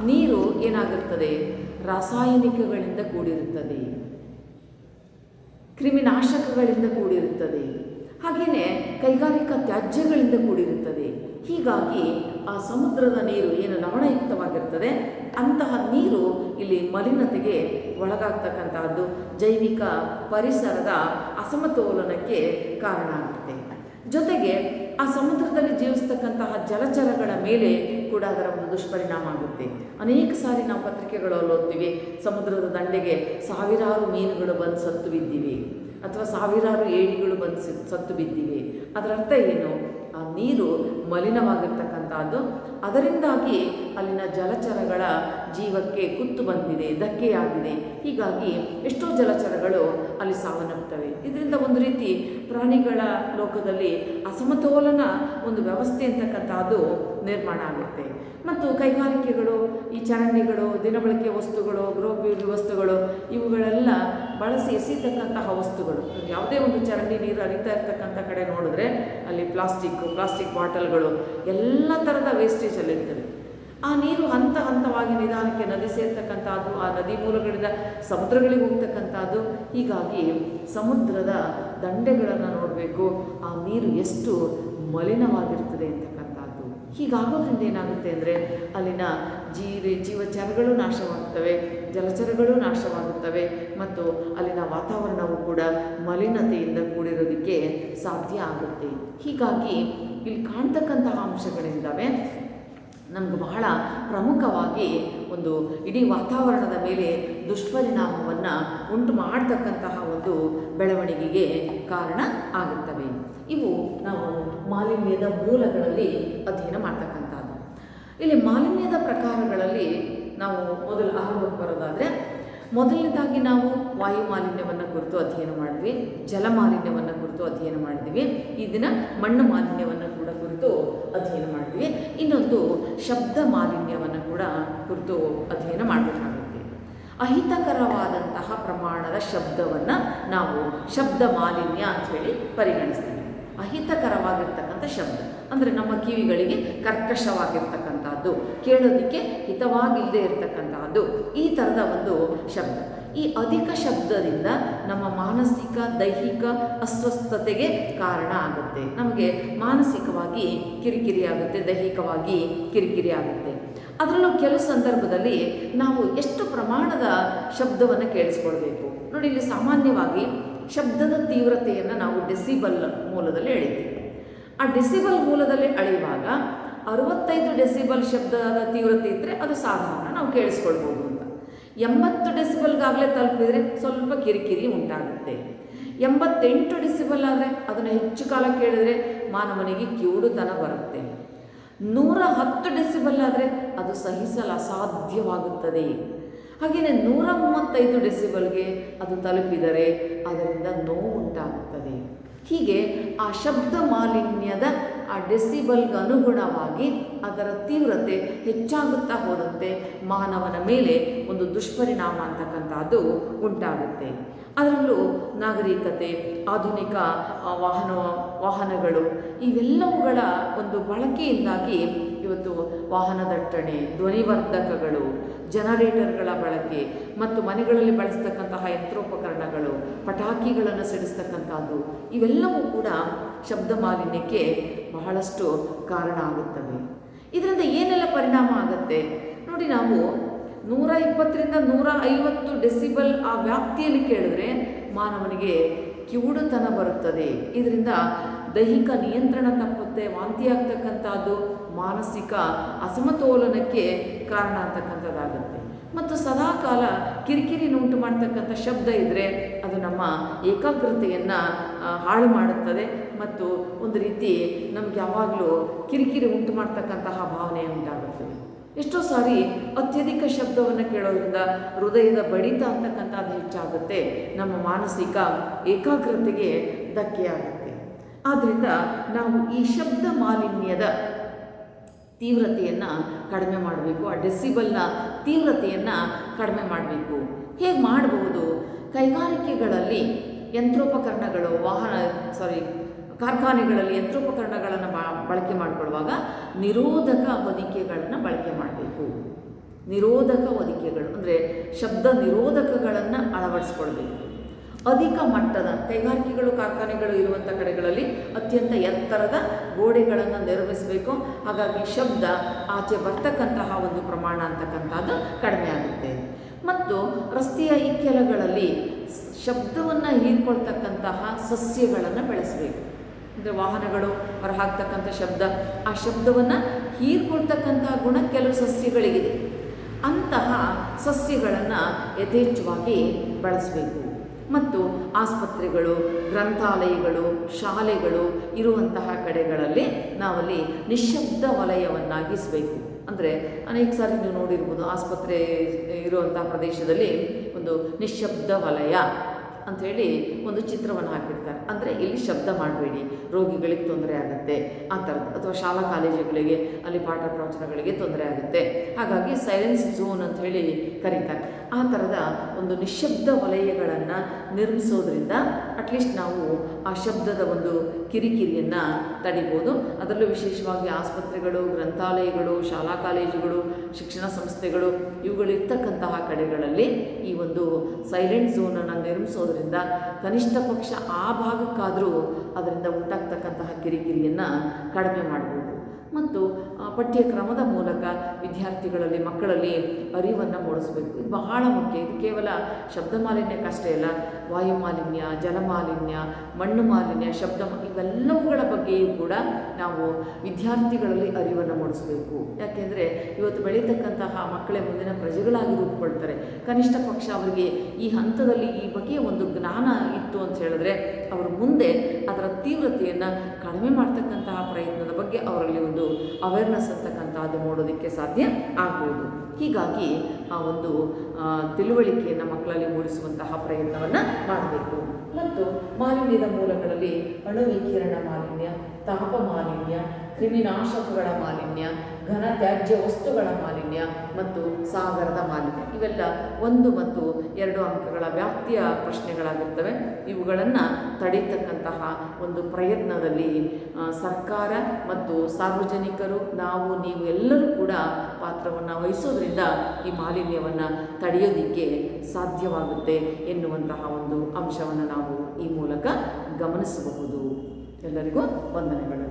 ನೀರು ಏನಾಗಿರ್ತದೆ? ರಾಸಾಯನಿಕಗಳಿಂದ ಕೂಡಿರುತ್ತದೆ, ಕ್ರಿಮಿನಾಶಕಗಳಿಂದ ಕೂಡಿರುತ್ತದೆ, ಹಾಗೆಯೇ ಕೈಗಾರಿಕಾ ತ್ಯಾಜ್ಯಗಳಿಂದ ಕೂಡಿರುತ್ತದೆ. ಹೀಗಾಗಿ ಆ ಸಮುದ್ರದ ನೀರು ಏನು ಲವಣಯುಕ್ತವಾಗಿರ್ತದೆ ಅಂತಹ ನೀರು ಇಲ್ಲಿ ಮಲಿನತೆಗೆ ಒಳಗಾಗ್ತಕ್ಕಂತಹದ್ದು, ಜೈವಿಕ ಪರಿಸರದ ಅಸಮತೋಲನಕ್ಕೆ ಕಾರಣ ಆಗುತ್ತೆ. ಜೊತೆಗೆ ಆ ಸಮುದ್ರದಲ್ಲಿ ಜೀವಿಸ್ತಕ್ಕಂತಹ ಜಲಚರಗಳ ಮೇಲೆ ಕೂಡ ಅದರ ಒಂದು ದುಷ್ಪರಿಣಾಮ ಆಗುತ್ತೆ. ಅನೇಕ ಸಾರಿ ನಾವು ಪತ್ರಿಕೆಗಳಲ್ಲಿ ಓದ್ತೀವಿ, ಸಮುದ್ರದ ದಂಡೆಗೆ ಸಾವಿರಾರು ಮೀನುಗಳು ಬಂದು ಸತ್ತು ಬಿದ್ದಿವೆ ಅಥವಾ ಸಾವಿರಾರು ಏಡಿಗಳು ಬಂದು ಸತ್ತು ಬಿದ್ದಿವೆ. ಅದರ ಅರ್ಥ ಏನು? ಆ ನೀರು ಮಲಿನವಾಗಿರ್ತಕ್ಕಂಥದ್ದು, ಅದರಿಂದಾಗಿ ಅಲ್ಲಿನ ಜಲಚರಗಳ ಜೀವಕ್ಕೆ ಕುತ್ತು ಬಂದಿದೆ, ಧಕ್ಕೆಯಾಗಿದೆ. ಹೀಗಾಗಿ ಎಷ್ಟೋ ಜಲಚರಗಳು ಅಲ್ಲಿ ಸಾವನ್ನಪ್ಪುತ್ತವೆ. ಇದರಿಂದ ಒಂದು ರೀತಿ ಪ್ರಾಣಿಗಳ ಲೋಕದಲ್ಲಿ ಅಸಮತೋಲನ ಒಂದು ವ್ಯವಸ್ಥೆ ಅಂತಕ್ಕಂಥದ್ದು ನಿರ್ಮಾಣ ಆಗುತ್ತೆ. ಮತ್ತು ಕೈಗಾರಿಕೆಗಳು, ಈ ಚರಂಡಿಗಳು, ದಿನಬಳಕೆ ವಸ್ತುಗಳು, ಗೃಹೋಪಯೋಗಿ ವಸ್ತುಗಳು, ಇವುಗಳೆಲ್ಲ ಬಳಸಿ ಎಸೀತಕ್ಕಂತಹ ವಸ್ತುಗಳು. ಯಾವುದೇ ಒಂದು ಚರಂಡಿ ನೀರು ಹರಿತಾ ಇರ್ತಕ್ಕಂಥ ಕಡೆ ನೋಡಿದ್ರೆ ಅಲ್ಲಿ ಪ್ಲಾಸ್ಟಿಕ್ ಬಾಟಲ್ಗಳು, ಎಲ್ಲ ಥರದ ವೇಸ್ಟೇಜ್ ಅಲ್ಲಿರ್ತದೆ. ಆ ನೀರು ಹಂತ ಹಂತವಾಗಿ ನಿಧಾನಕ್ಕೆ ನದಿ ಸೇರ್ತಕ್ಕಂಥದ್ದು, ಆ ನದಿ ಮೂಲಗಳಿಂದ ಸಮುದ್ರಗಳಿಗೆ ಹೋಗ್ತಕ್ಕಂಥದ್ದು. ಹೀಗಾಗಿ ಸಮುದ್ರದ ದಂಡೆಗಳನ್ನು ನೋಡಬೇಕು, ಆ ನೀರು ಎಷ್ಟು ಮಲಿನವಾಗಿರ್ತದೆ ಅಂತಕ್ಕಂಥದ್ದು. ಹೀಗಾಗೋದ್ರಿಂದ ಏನಾಗುತ್ತೆ ಅಂದರೆ ಅಲ್ಲಿನ ಜೀವಚರಗಳು ನಾಶವಾಗುತ್ತವೆ, ಜಲಚರಗಳು ನಾಶವಾಗುತ್ತವೆ, ಮತ್ತು ಅಲ್ಲಿನ ವಾತಾವರಣವು ಕೂಡ ಮಲಿನತೆಯಿಂದ ಕೂಡಿರೋದಕ್ಕೆ ಸಾಧ್ಯ ಆಗುತ್ತೆ. ಹೀಗಾಗಿ ಇಲ್ಲಿ ಕಾಣ್ತಕ್ಕಂತಹ ಅಂಶಗಳಿದ್ದಾವೆ. ನಮಗೆ ಬಹಳ ಪ್ರಮುಖವಾಗಿ ಒಂದು ಇಡೀ ವಾತಾವರಣದ ಮೇಲೆ ದುಷ್ಪರಿಣಾಮವನ್ನು ಉಂಟು ಮಾಡತಕ್ಕಂತಹ ಒಂದು ಬೆಳವಣಿಗೆಗೆ ಕಾರಣ ಆಗುತ್ತವೆ. ಇವು ನಾವು ಮಾಲಿನ್ಯದ ಮೂಲಗಳಲ್ಲಿ ಅಧ್ಯಯನ ಮಾಡ್ತಕ್ಕಂಥದ್ದು. ಇಲ್ಲಿ ಮಾಲಿನ್ಯದ ಪ್ರಕಾರಗಳಲ್ಲಿ ನಾವು ಮೊದಲು ಆರಂಭಕ್ಕೆ ಬರೋದಾದರೆ, ಮೊದಲನೇದಾಗಿ ನಾವು ವಾಯು ಮಾಲಿನ್ಯವನ್ನು ಕುರಿತು ಅಧ್ಯಯನ ಮಾಡಿದ್ವಿ, ಜಲ ಮಾಲಿನ್ಯವನ್ನು ಕುರಿತು ಅಧ್ಯಯನ ಮಾಡಿದ್ವಿ, ಈ ದಿನ ಮಣ್ಣು ಮಾಲಿನ್ಯವನ್ನು ಕೂಡ ಕುರಿತು ಅಧ್ಯಯನ ಮಾಡಿದ್ವಿ. ಇನ್ನೊಂದು ಶಬ್ದ ಮಾಲಿನ್ಯವನ್ನು ಕೂಡ ಕುರಿತು ಅಧ್ಯಯನ ಮಾಡಬೇಕಾಗುತ್ತೆ. ಅಹಿತಕರವಾದಂತಹ ಪ್ರಮಾಣದ ಶಬ್ದವನ್ನು ನಾವು ಶಬ್ದ ಮಾಲಿನ್ಯ ಅಂಥೇಳಿ ಪರಿಗಣಿಸ್ತೀವಿ. ಅಹಿತಕರವಾಗಿರ್ತಕ್ಕಂಥ ಶಬ್ದ ಅಂದರೆ ನಮ್ಮ ಕಿವಿಗಳಿಗೆ ಕರ್ಕಶವಾಗಿರ್ತಕ್ಕಂಥದ್ದು, ಕೇಳೋದಕ್ಕೆ ಹಿತವಾಗಿಲ್ಲದೆ ಇರತಕ್ಕಂತಹದ್ದು, ಈ ಥರದ ಒಂದು ಶಬ್ದ. ಈ ಅಧಿಕ ಶಬ್ದದಿಂದ ನಮ್ಮ ಮಾನಸಿಕ ದೈಹಿಕ ಅಸ್ವಸ್ಥತೆಗೆ ಕಾರಣ ಆಗುತ್ತೆ. ನಮಗೆ ಮಾನಸಿಕವಾಗಿ ಕಿರಿಕಿರಿ ಆಗುತ್ತೆ, ದೈಹಿಕವಾಗಿ ಕಿರಿಕಿರಿ ಆಗುತ್ತೆ. ಅದರಲ್ಲೂ ಕೆಲವು ಸಂದರ್ಭದಲ್ಲಿ ನಾವು ಎಷ್ಟು ಪ್ರಮಾಣದ ಶಬ್ದವನ್ನು ಕೇಳಿಸ್ಕೊಳ್ಬೇಕು ನೋಡಿ. ಇಲ್ಲಿ ಸಾಮಾನ್ಯವಾಗಿ ಶಬ್ದದ ತೀವ್ರತೆಯನ್ನು ನಾವು ಡೆಸಿಬಲ್ ಮೂಲದಲ್ಲಿ ಎಳಿತೀವಿ. ಆ ಡೆಸಿಬಲ್ ಮೂಲದಲ್ಲಿ ಅಳೆಯುವಾಗ 65 ಡೆಸಿಬಲ್ ಶಬ್ದದ ತೀವ್ರತೆ ಇದ್ದರೆ ಅದು ಸಾಧಾರಣ, ನಾವು ಕೇಳಿಸ್ಕೊಳ್ಬೋದು ಅಂತ. 80 ಡೆಸಿಬಲ್ಗಾಗಲೇ ತಲುಪಿದರೆ ಸ್ವಲ್ಪ ಕಿರಿಕಿರಿ ಉಂಟಾಗುತ್ತೆ. 88 ಡೆಸಿಬಲ್ ಆದರೆ ಅದನ್ನು ಹೆಚ್ಚು ಕಾಲ ಕೇಳಿದರೆ ಮಾನವನಿಗೆ ಕಿವುಡುತನ ಬರುತ್ತೆ. 110 ಡೆಸಿಬಲ್ ಆದರೆ ಅದು ಸಹಿಸಲು ಅಸಾಧ್ಯವಾಗುತ್ತದೆ. ಹಾಗೆಯೇ 135 ಡೆಸಿಬಲ್ಗೆ ಅದು ತಲುಪಿದರೆ ಅದರಿಂದ ನೋವು ಉಂಟಾಗುತ್ತದೆ. ಹೀಗೆ ಆ ಶಬ್ದ ಮಾಲಿನ್ಯದ ಆ ಡೆಸಿಬಲ್ಗೆ ಅನುಗುಣವಾಗಿ ಅದರ ತೀವ್ರತೆ ಹೆಚ್ಚಾಗುತ್ತಾ ಹೋದಂತೆ ಮಾನವನ ಮೇಲೆ ಒಂದು ದುಷ್ಪರಿಣಾಮ ಅಂತಕ್ಕಂಥದ್ದು ಉಂಟಾಗುತ್ತೆ. ಅದರಲ್ಲೂ ನಾಗರಿಕತೆ, ಆಧುನಿಕ ವಾಹನಗಳು, ಇವೆಲ್ಲವುಗಳ ಒಂದು ಬಳಕೆಯಿಂದಾಗಿ ಇವತ್ತು ವಾಹನ ದಟ್ಟಣೆ, ಧ್ವನಿವರ್ಧಕಗಳು, ಜನರೇಟರ್ಗಳ ಬಳಕೆ ಮತ್ತು ಮನೆಗಳಲ್ಲಿ ಬಳಸ್ತಕ್ಕಂತಹ ಯಂತ್ರೋಪಕರಣಗಳು, ಪಟಾಕಿಗಳನ್ನು ಸಿಡಿಸ್ತಕ್ಕಂಥದ್ದು, ಇವೆಲ್ಲವೂ ಕೂಡ ಶಬ್ದ ಮಾಲಿನ್ಯಕ್ಕೆ ಬಹಳಷ್ಟು ಕಾರಣ ಆಗುತ್ತವೆ. ಇದರಿಂದ ಏನೆಲ್ಲ ಪರಿಣಾಮ ಆಗುತ್ತೆ ನೋಡಿ. ನಾವು 120ರಿಂದ 150 ಡೆಸಿಬಲ್ ಆ ವ್ಯಾಪ್ತಿಯಲ್ಲಿ ಕೇಳಿದ್ರೆ ಮಾನವನಿಗೆ ಕಿವುಡುತನ ಬರುತ್ತದೆ. ಇದರಿಂದ ದೈಹಿಕ ನಿಯಂತ್ರಣ ತಪ್ಪುತ್ತೆ, ವಾಂತಿಯಾಗ್ತಕ್ಕಂಥದ್ದು, ಮಾನಸಿಕ ಅಸಮತೋಲನಕ್ಕೆ ಕಾರಣ ಆಗ್ತಕ್ಕಂಥದ್ದಾಗುತ್ತೆ. ಮತ್ತು ಸದಾಕಾಲ ಕಿರಿಕಿರಿನುಂಟು ಮಾಡ್ತಕ್ಕಂಥ ಶಬ್ದ ಇದ್ದರೆ ಅದು ನಮ್ಮ ಏಕಾಗ್ರತೆಯನ್ನು ಹಾಳು ಮಾಡುತ್ತದೆ ಮತ್ತು ಒಂದು ರೀತಿ ನಮಗೆ ಯಾವಾಗಲೂ ಕಿರಿಕಿರಿ ಉಂಟು ಮಾಡ್ತಕ್ಕಂತಹ ಭಾವನೆ ಉಂಟಾಗುತ್ತದೆ. ಎಷ್ಟೋ ಸಾರಿ ಅತ್ಯಧಿಕ ಶಬ್ದವನ್ನು ಕೇಳೋದ್ರಿಂದ ಹೃದಯದ ಬಡಿತ ಅಂತಕ್ಕಂಥದ್ದು ಹೆಚ್ಚಾಗುತ್ತೆ, ನಮ್ಮ ಮಾನಸಿಕ ಏಕಾಗ್ರತೆಗೆ ಧಕ್ಕೆಯಾಗುತ್ತೆ. ಆದ್ದರಿಂದ ನಾವು ಈ ಶಬ್ದ ಮಾಲಿನ್ಯದ ತೀವ್ರತೆಯನ್ನು ಕಡಿಮೆ ಮಾಡಬೇಕು, ಆ ಡೆಸಿಬಲ್ನ ತೀವ್ರತೆಯನ್ನು ಕಡಿಮೆ ಮಾಡಬೇಕು. ಹೇಗೆ ಮಾಡಬಹುದು? ಕೈಗಾರಿಕೆಗಳಲ್ಲಿ ಯಂತ್ರೋಪಕರಣಗಳು ಕಾರ್ಖಾನೆಗಳಲ್ಲಿ ಯಂತ್ರೋಪಕರಣಗಳನ್ನು ಬಳಕೆ ಮಾಡಿಕೊಳ್ಳುವಾಗ ನಿರೋಧಕ ಹೊದಿಕೆಗಳನ್ನು ಬಳಕೆ ಮಾಡಬೇಕು. ನಿರೋಧಕ ಹೊದಿಕೆಗಳು ಅಂದರೆ ಶಬ್ದ ನಿರೋಧಕಗಳನ್ನು ಅಳವಡಿಸ್ಕೊಳ್ಬೇಕು. ಅಧಿಕ ಮಟ್ಟದ ಕೈಗಾರಿಕೆಗಳು ಕಾರ್ಖಾನೆಗಳು ಇರುವಂಥ ಕಡೆಗಳಲ್ಲಿ ಅತ್ಯಂತ ಎತ್ತರದ ಗೋಡೆಗಳನ್ನು ನಿರ್ಮಿಸಬೇಕು. ಹಾಗಾಗಿ ಶಬ್ದ ಆಚೆ ಬರ್ತಕ್ಕಂತಹ ಒಂದು ಪ್ರಮಾಣ ಅಂತಕ್ಕಂಥದ್ದು ಕಡಿಮೆ ಆಗುತ್ತೆ. ಮತ್ತು ರಸ್ತೆಯ ಇಕ್ಕೆಲಗಳಲ್ಲಿ ಶಬ್ದವನ್ನು ಹೀರ್ಕೊಳ್ತಕ್ಕಂತಹ ಸಸ್ಯಗಳನ್ನು ಬೆಳೆಸಬೇಕು. ಅಂದರೆ ವಾಹನಗಳು ಹೊರಹಾಕ್ತಕ್ಕಂಥ ಶಬ್ದ, ಆ ಶಬ್ದವನ್ನು ಹೀರ್ಕೊಳ್ತಕ್ಕಂತಹ ಗುಣ ಕೆಲವು ಸಸ್ಯಗಳಿಗಿದೆ. ಅಂತಹ ಸಸ್ಯಗಳನ್ನು ಯಥೇಚ್ಛವಾಗಿ ಬಳಸಬೇಕು. ಮತ್ತು ಆಸ್ಪತ್ರೆಗಳು, ಗ್ರಂಥಾಲಯಗಳು, ಶಾಲೆಗಳು ಇರುವಂತಹ ಕಡೆಗಳಲ್ಲಿ ನಾವಲ್ಲಿ ನಿಶ್ಶಬ್ದ ವಲಯವನ್ನಾಗಿಸಬೇಕು. ಅಂದರೆ ಅನೇಕ ಸಾರಿ ನೀವು ನೋಡಿರ್ಬೋದು, ಆಸ್ಪತ್ರೆ ಇರುವಂತಹ ಪ್ರದೇಶದಲ್ಲಿ ಒಂದು ನಿಶ್ಶಬ್ದ ವಲಯ ಅಂಥೇಳಿ ಒಂದು ಚಿತ್ರವನ್ನು ಹಾಕಿರ್ತಾರೆ. ಅಂದರೆ ಇಲ್ಲಿ ಶಬ್ದ ಮಾಡಬೇಡಿ, ರೋಗಿಗಳಿಗೆ ತೊಂದರೆ ಆಗುತ್ತೆ ಆ ಥರದ್ದು. ಅಥವಾ ಶಾಲಾ ಕಾಲೇಜುಗಳಿಗೆ ಅಲ್ಲಿ ಪಾಠ ಪ್ರವಚನಗಳಿಗೆ ತೊಂದರೆ ಆಗುತ್ತೆ, ಹಾಗಾಗಿ ಸೈಲೆನ್ಸ್ ಝೋನ್ ಅಂತ ಹೇಳಿ ಕರೀತಾರೆ. ಆ ಥರದ ಒಂದು ನಿಶ್ಶಬ್ದ ವಲಯಗಳನ್ನು ನಿರ್ಮಿಸೋದ್ರಿಂದ ಅಟ್ಲೀಸ್ಟ್ ನಾವು ಆ ಶಬ್ದದ ಒಂದು ಕಿರಿಕಿರಿಯನ್ನು ತಡಿಬೋದು. ಅದರಲ್ಲೂ ವಿಶೇಷವಾಗಿ ಆಸ್ಪತ್ರೆಗಳು, ಗ್ರಂಥಾಲಯಗಳು, ಶಾಲಾ ಕಾಲೇಜುಗಳು, ಶಿಕ್ಷಣ ಸಂಸ್ಥೆಗಳು ಇವುಗಳಿರ್ತಕ್ಕಂತಹ ಕಡೆಗಳಲ್ಲಿ ಈ ಒಂದು ಸೈಲೆಂಟ್ ಝೋನನ್ನು ನಿರ್ಮಿಸೋದ್ರಿಂದ ಕನಿಷ್ಠ ಪಕ್ಷ ಆ ಭಾಗಕ್ಕಾದರೂ ಅದರಿಂದ ಉಂಟಾಗ್ತಕ್ಕಂತಹ ಕಿರಿಕಿರಿಯನ್ನು ಕಡಿಮೆ ಮಾಡ್ಬೋದು. ಮತ್ತು ಪಠ್ಯಕ್ರಮದ ಮೂಲಕ ವಿದ್ಯಾರ್ಥಿಗಳಲ್ಲಿ, ಮಕ್ಕಳಲ್ಲಿ ಅರಿವನ್ನು ಮೂಡಿಸಬೇಕು. ಇದು ಬಹಳ ಮುಖ್ಯ. ಇದು ಕೇವಲ ಶಬ್ದ ಮಾಲಿನ್ಯಕ್ಕಷ್ಟೇ ಅಲ್ಲ, ವಾಯು ಮಾಲಿನ್ಯ, ಜಲ ಮಾಲಿನ್ಯ, ಮಣ್ಣು ಮಾಲಿನ್ಯ, ಶಬ್ದ ಇವೆಲ್ಲವುಗಳ ಬಗ್ಗೆಯೂ ಕೂಡ ನಾವು ವಿದ್ಯಾರ್ಥಿಗಳಲ್ಲಿ ಅರಿವನ್ನು ಮೂಡಿಸಬೇಕು. ಯಾಕೆಂದರೆ ಇವತ್ತು ಬೆಳೀತಕ್ಕಂತಹ ಮಕ್ಕಳೇ ಮುಂದಿನ ಪ್ರಜೆಗಳಾಗಿ ರೂಪುಗೊಳ್ತಾರೆ. ಕನಿಷ್ಠ ಪಕ್ಷ ಅವರಿಗೆ ಈ ಹಂತದಲ್ಲಿ ಈ ಬಗೆಯ ಒಂದು ಜ್ಞಾನ ಇತ್ತು ಅಂತ ಹೇಳಿದ್ರೆ ಅವರು ಮುಂದೆ ಅದರ ತೀವ್ರತೆಯನ್ನು ಕಡಿಮೆ ಮಾಡ್ತಕ್ಕಂತಹ ಪ್ರಯತ್ನದ ಬಗ್ಗೆ ಅವರಲ್ಲಿ ಒಂದು ಅವೇರ್ನೆಸ್ ಅಂತಕ್ಕಂಥದ್ದು ಮೂಡೋದಕ್ಕೆ ಸಾಧ್ಯ ಆಗ್ಬೋದು. ಹೀಗಾಗಿ ಆ ಒಂದು ತಿಳುವಳಿಕೆಯನ್ನು ಮಕ್ಕಳಲ್ಲಿ ಮೂಡಿಸುವಂತಹ ಪ್ರಯತ್ನವನ್ನು ಮಾಡಬೇಕು. ಮತ್ತು ಮಾಲಿನ್ಯದ ಮೂಲಗಳಲ್ಲಿ ಅಣು ವಿಕಿರಣ ಮಾಲಿನ್ಯ, ತಾಪ ಮಾಲಿನ್ಯ, ಕ್ರಿಮಿನಾಶಕಗಳ ಮಾಲಿನ್ಯ, ಘನ ತ್ಯಾಜ್ಯ ವಸ್ತುಗಳ ಮಾಲಿನ್ಯ ಮತ್ತು ಸಾಗರದ ಮಾಲಿನ್ಯ ಇವೆಲ್ಲ 1 ಮತ್ತು 2 ಅಂಕಗಳ ವ್ಯಾಪ್ತಿಯ ಪ್ರಶ್ನೆಗಳಾಗಿರ್ತವೆ. ಇವುಗಳನ್ನು ತಡೀತಕ್ಕಂತಹ ಒಂದು ಪ್ರಯತ್ನದಲ್ಲಿ ಸರ್ಕಾರ ಮತ್ತು ಸಾರ್ವಜನಿಕರು, ನೀವು ಎಲ್ಲರೂ ಕೂಡ ಪಾತ್ರವನ್ನು ವಹಿಸೋದ್ರಿಂದ ಈ ಮಾಲಿನ್ಯವನ್ನು ತಡೆಯೋದಕ್ಕೆ ಸಾಧ್ಯವಾಗುತ್ತೆ ಎನ್ನುವಂತಹ ಒಂದು ಅಂಶವನ್ನು ನಾವು ಈ ಮೂಲಕ ಗಮನಿಸಬಹುದು. ಎಲ್ಲರಿಗೂ ವಂದನೆಗಳು.